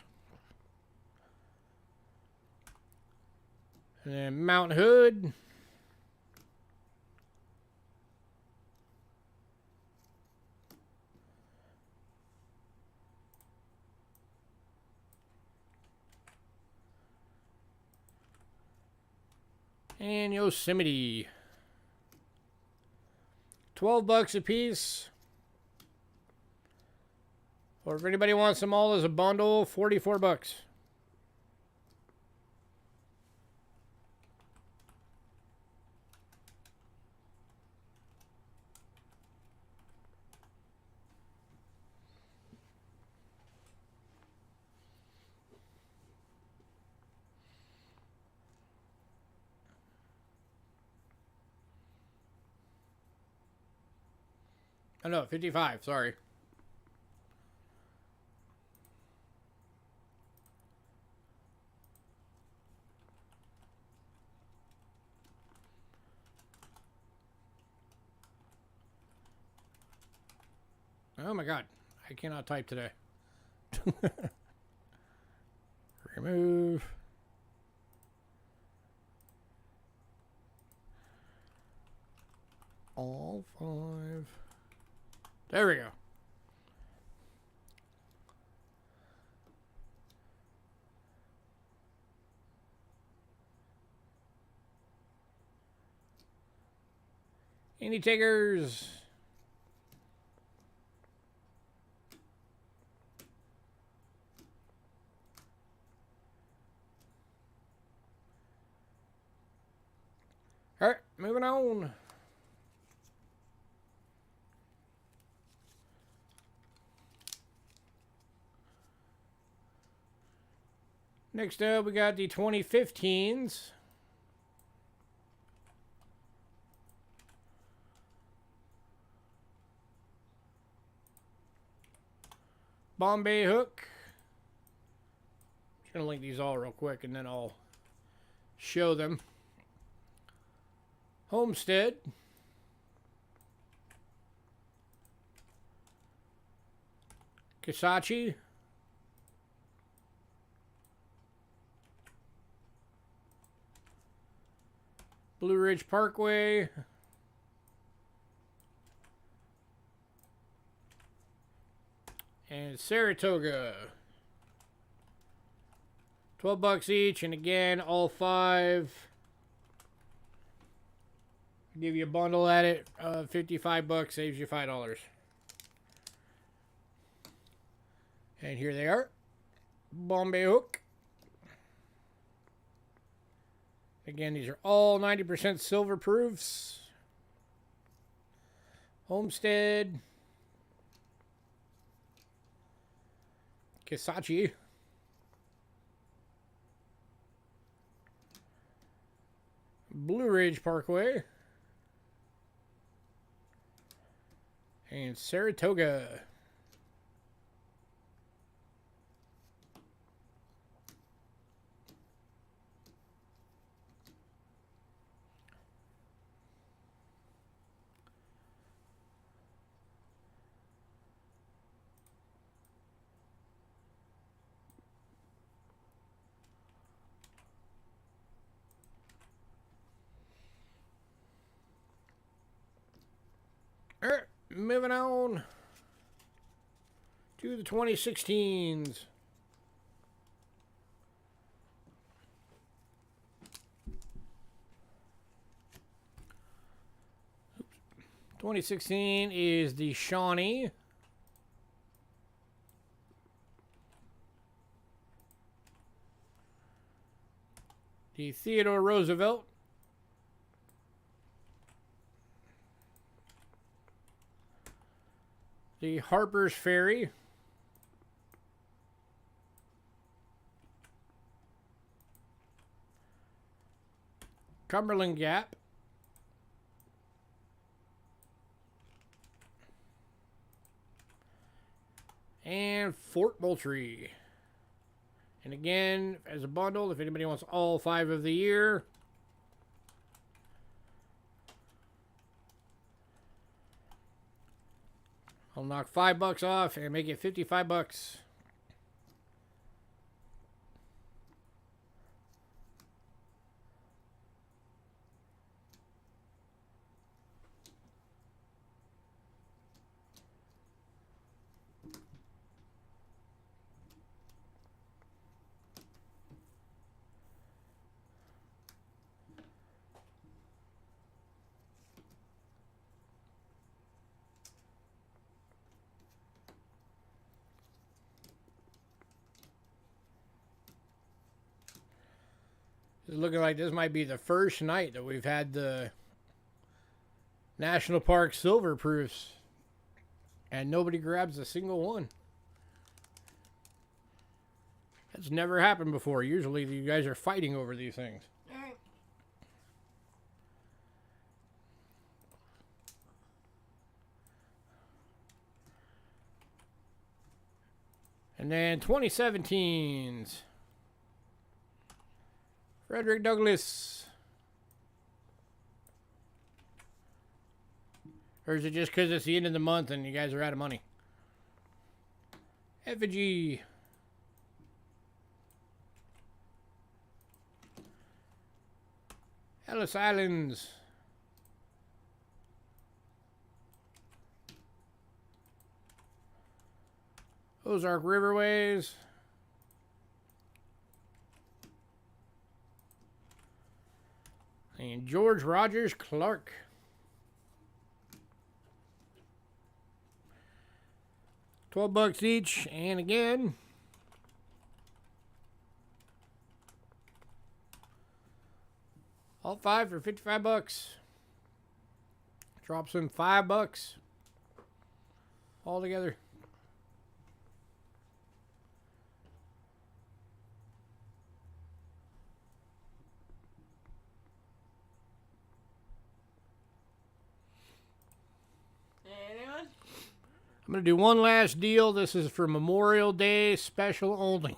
And then Mount Hood. And Yosemite. $12 a piece. Or if anybody wants them all as a bundle, $44. Oh no, 55, sorry. Oh my god, I cannot type today. Remove. All 5. There we go. Any takers? All right, moving on. Next up, we got the 2015s. Bombay Hook. Just gonna link these all real quick and then I'll show them. Homestead. Kisachi. Blue Ridge Parkway. And Saratoga. $12 each, and again, all 5. Give you a bundle at it. $55 saves you $5. And here they are. Bombay Hook. Again, these are all 90% silver proofs. Homestead. Kisachi. Blue Ridge Parkway. And Saratoga. Alright, moving on to the 2016s. Oops. 2016 is the Shawnee. The Theodore Roosevelt. The Harper's Ferry. Cumberland Gap. And Fort Moultrie. And again, as a bundle, if anybody wants all 5 of the year, I'll knock $5 off and make it $55. It's looking like this might be the first night that we've had the National Park silver proofs and nobody grabs a single one. That's never happened before. Usually you guys are fighting over these things. All right. And then 2017s. Frederick Douglass. Or is it just because it's the end of the month and you guys are out of money? Effigy. Ellis Islands. Ozark Riverways. And George Rogers Clark. $12 each, and again, all 5 for $55. Drops in $5 all together. I'm going to do one last deal. This is for Memorial Day special only.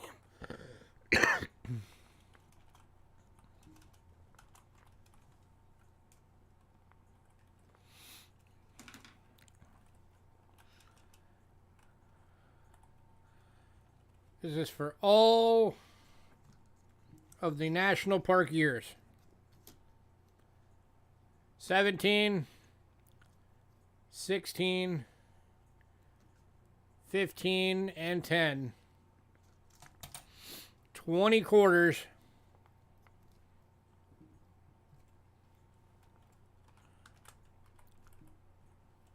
This is for all of the national park years. 17, 16, 15, and 10. 20 quarters.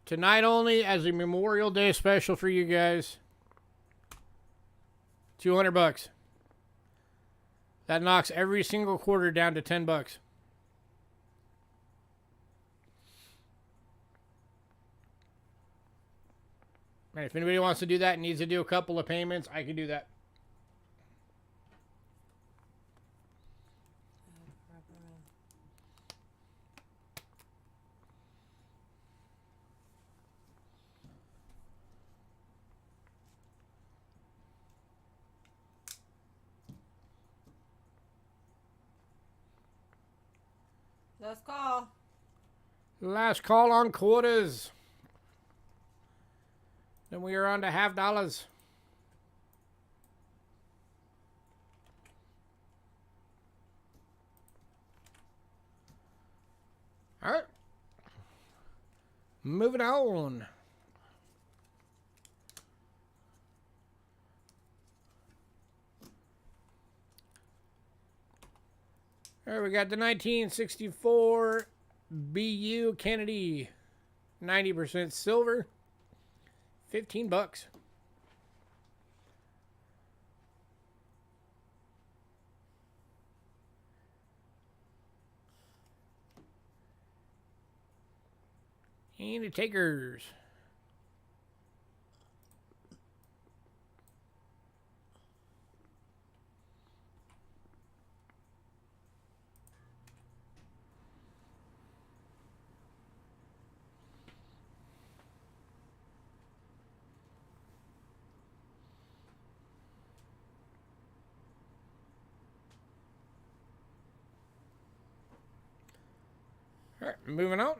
Tonight only as a Memorial Day special for you guys. $200. That knocks every single quarter down to $10. And if anybody wants to do that and needs to do a couple of payments, I can do that. Last call. Last call on quarters. Then we are on to half dollars. All right. Moving on. All right, we got the 1964 BU Kennedy. 90% silver. $15. And the takers. All right, moving on.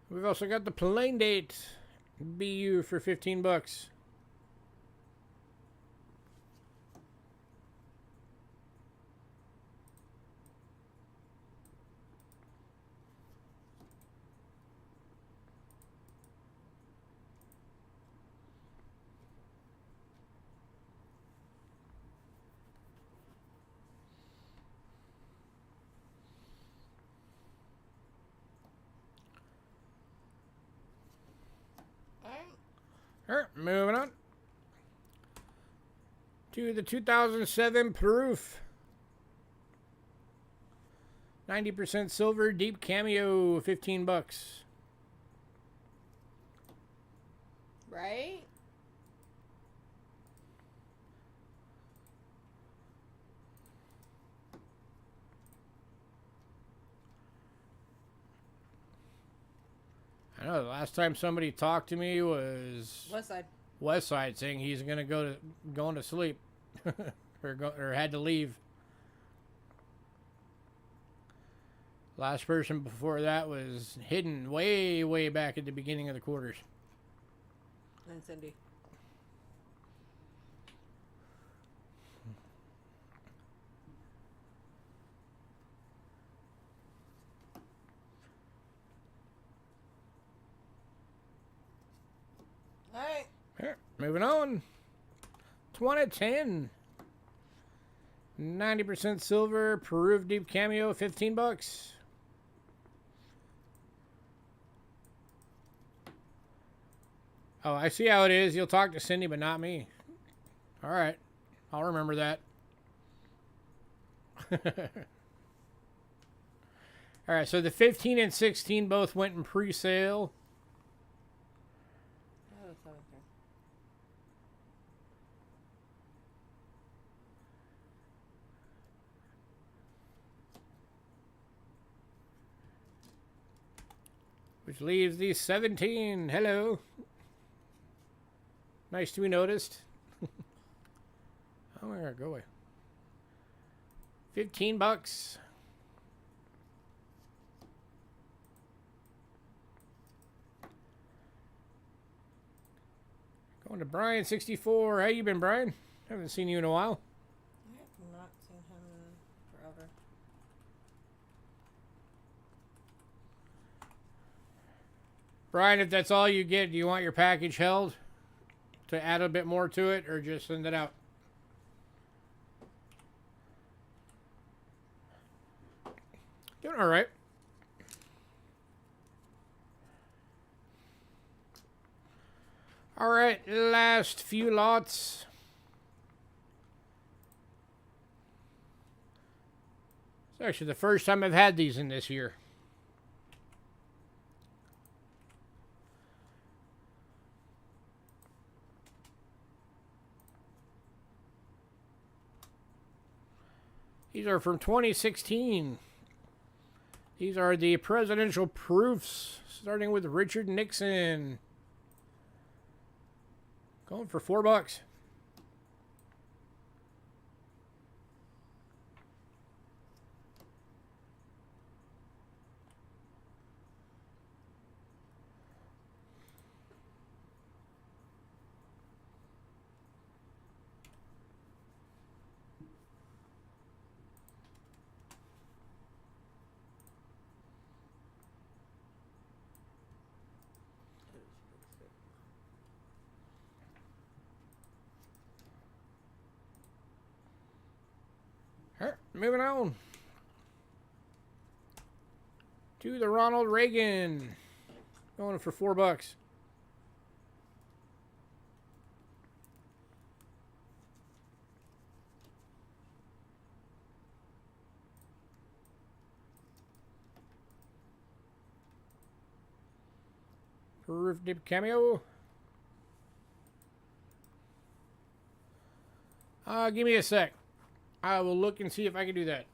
We've also got the plain date BU for $15. All right, moving on to the 2007 Proof. 90% silver, deep cameo, $15. Right? I know the last time somebody talked to me was West Westside side. saying he's gonna going to sleep or had to leave. Last person before that was hidden way back at the beginning of the quarters. And Cindy. All right. All right, moving on. 2010. 90% silver, Peru deep cameo, $15. Oh, I see how it is. You'll talk to Cindy, but not me. All right. I'll remember that. All right, so the 15 and 16 both went in pre-sale. Oh, that's okay. Which leaves the 17. Hello. Nice to be noticed. Oh my god, go away. 15 bucks. Going to Brian 64. How you been, Brian? Haven't seen you in a while. I have not seen him in forever. Brian, if that's all you get, do you want your package held to add a bit more to it, or just send it out? Doing all right. All right, last few lots. It's actually the first time I've had these in this year. These are from 2016. These are the presidential proofs, starting with Richard Nixon. Going for $4. All right, moving on to the Ronald Reagan. Going for $4. Proof dip cameo. Give me a sec. I will look and see if I can do that.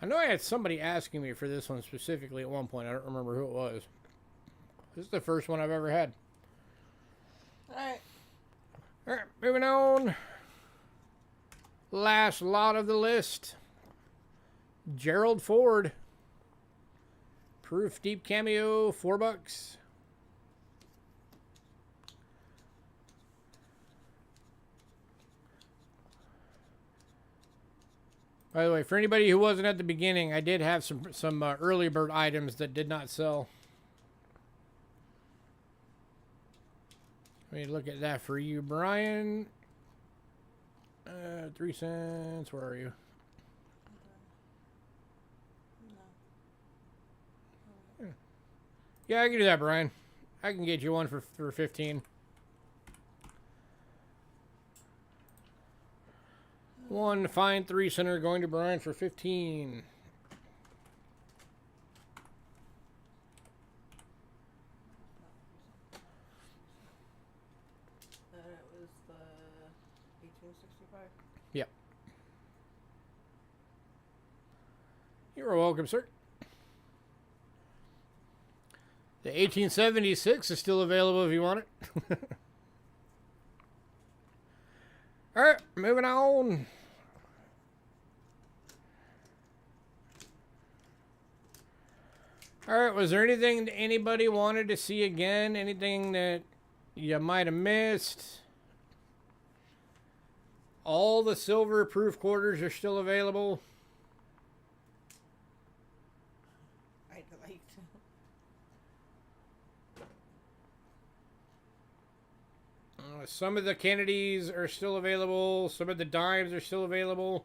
I know I had somebody asking me for this one specifically at one point. I don't remember who it was. This is the first one I've ever had. Alright. Alright, moving on. Last lot of the list. Gerald Ford. Proof deep cameo, $4. By the way, for anybody who wasn't at the beginning, I did have some early bird items that did not sell. Let me look at that for you, Brian. 3 cents. Where are you? Yeah, I can do that, Brian. I can get you one for 15. One fine 3 center going to Brian for 15. It was the 1865. Yep. You're welcome, sir. The 1876 is still available if you want it. All right, moving on. All right, was there anything that anybody wanted to see again? Anything that you might have missed? All the silver proof quarters are still available. I'd like to. Some of the Kennedys are still available. Some of the dimes are still available.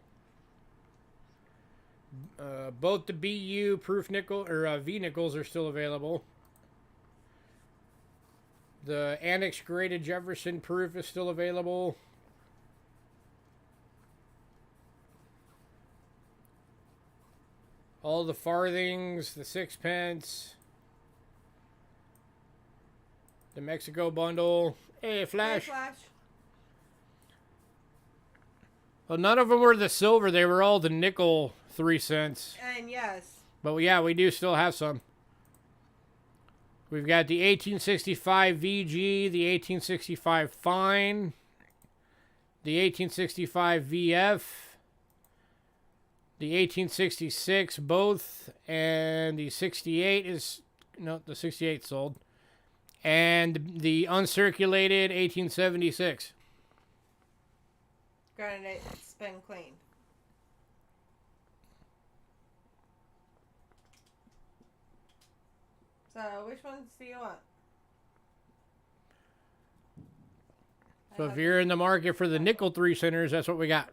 Both the BU proof nickel or V nickels are still available. The Annex graded Jefferson proof is still available. All the farthings, the sixpence, the Mexico bundle. Hey, Flash. Hey, Flash. Well, none of them were the silver. They were all the nickel 3 cents. And yes. But yeah, we do still have some. We've got the 1865 VG, the 1865 Fine, the 1865 VF, the 1866 both, and the 68 is, no, the 68 sold, and the uncirculated 1876. Granted, it's been cleaned. So, which ones do you want? So if you're in the market for the nickel 3 centers, that's what we got.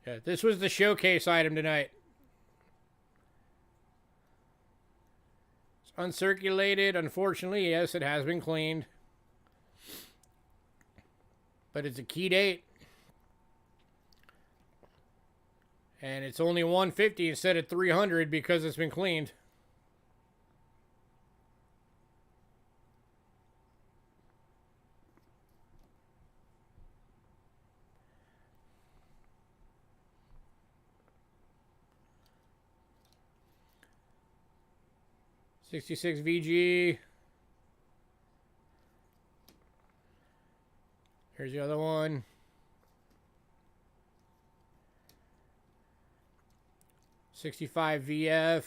Yeah, this was the showcase item tonight. It's uncirculated. Unfortunately, yes, it has been cleaned. But it's a key date. And it's only $150 instead of $300 because it's been cleaned. '66 VG. Here's the other one. '65 VF.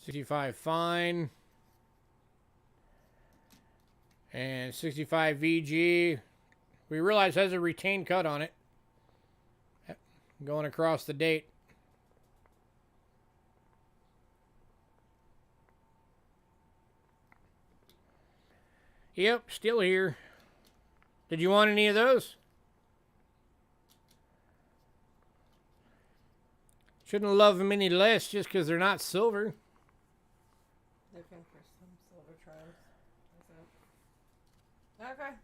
'65 Fine. And 65 VG. We realize it has a retained cut on it. Going across the date. Yep, still here. Did you want any of those? Shouldn't love them any less just because they're not silver. Looking for some silver trims. Okay.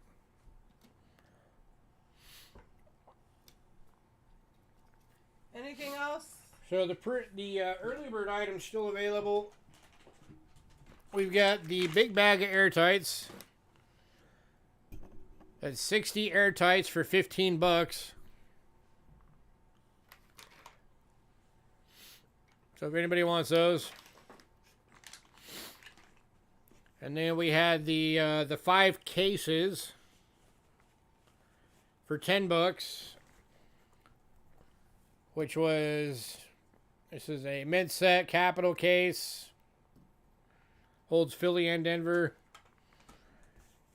Anything else? So the early bird item's still available. We've got the big bag of airtights. That's 60 airtights for $15. So if anybody wants those. And then we had the 5 cases for $10, which was, this is a mid-set capital case. Holds Philly and Denver.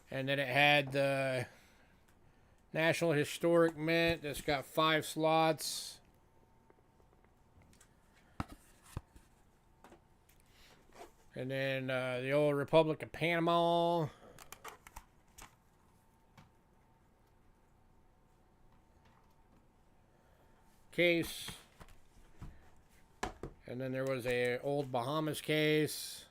And then it had the National Historic Mint. That's got 5 slots. And then the old Republic of Panama. Case. And then there was a old Bahamas case.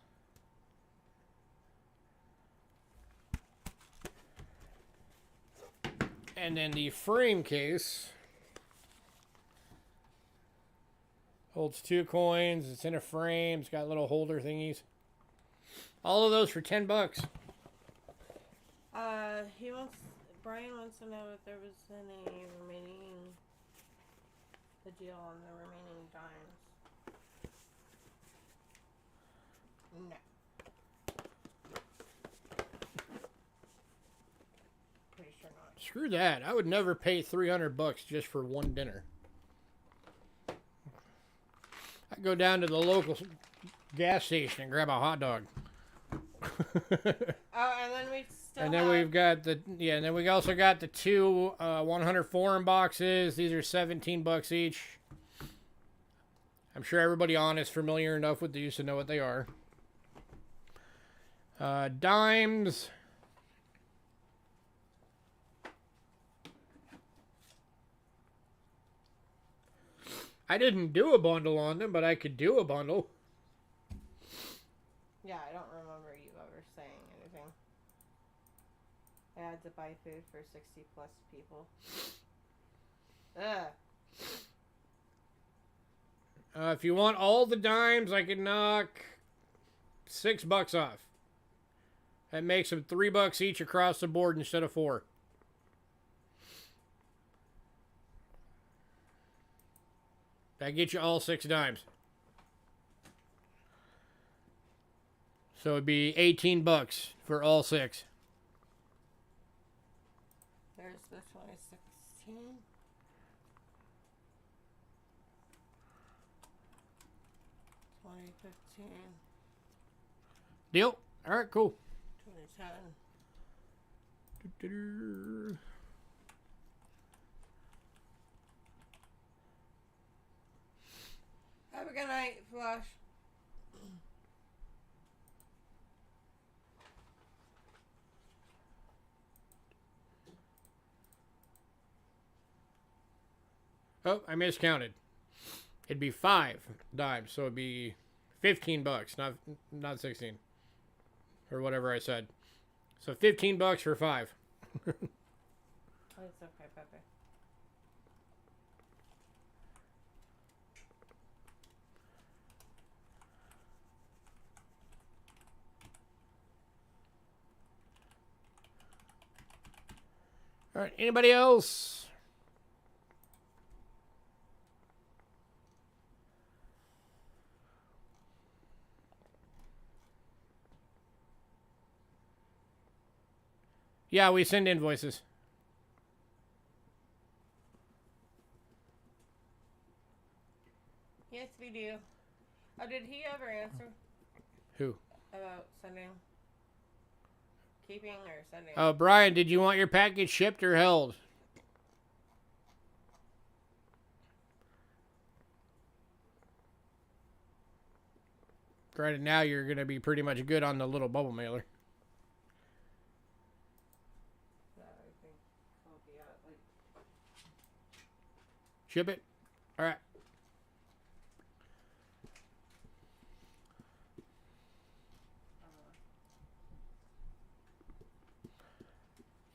And then the frame case holds 2 coins. It's in a frame. It's got little holder thingies. All of those for $10. Brian wants to know if there was any remaining, the deal on the remaining dimes. No. Pretty sure not. Screw that. I would never pay $300 just for one dinner. I'd go down to the local gas station and grab a hot dog. And then we still and then we've got the, yeah, and then we also got the 2 100 foreign boxes. These are $17 each. I'm sure everybody on is familiar enough with these to know what they are. Dimes. I didn't do a bundle on them, but I could do a bundle. Yeah, I don't remember you ever saying anything. I had to buy food for 60 plus people. Ugh. If you want all the dimes, I can knock $6 off. That makes them $3 each across the board instead of 4. That gets you all 6 dimes. So it'd be $18 for all 6. There's the 2016. Deal. All right, cool. 2010. Have a good night, Flush. Oh, I miscounted. It'd be 5 dimes, so it'd be $15, not 16, or whatever I said. So $15 for 5. It's okay, Pepe. All right, anybody else? Yeah, we send invoices. Yes, we do. Oh, did he ever answer Who? about sending? Keeping or sending? Oh, Brian, did you want your package shipped or held? Right now, you're going to be pretty much good on the little bubble mailer. I think I'll be at like. Ship it? All right.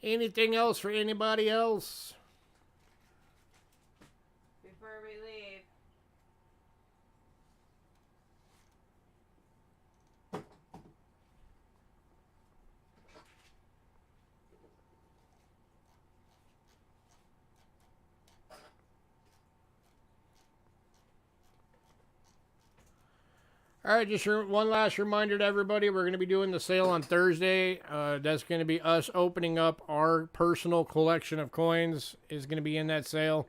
Anything else for anybody else? Before we leave. All right, just one last reminder to everybody. We're going to be doing the sale on Thursday. That's going to be us opening up our personal collection of coins is going to be in that sale.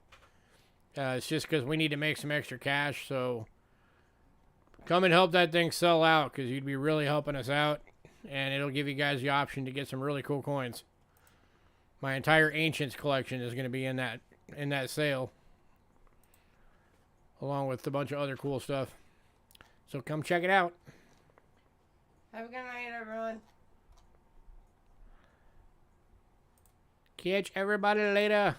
It's just because we need to make some extra cash. So come and help that thing sell out because you'd be really helping us out. And it'll give you guys the option to get some really cool coins. My entire Ancients collection is going to be in that sale. Along with a bunch of other cool stuff. So come check it out. Have a good night, everyone. Catch everybody later.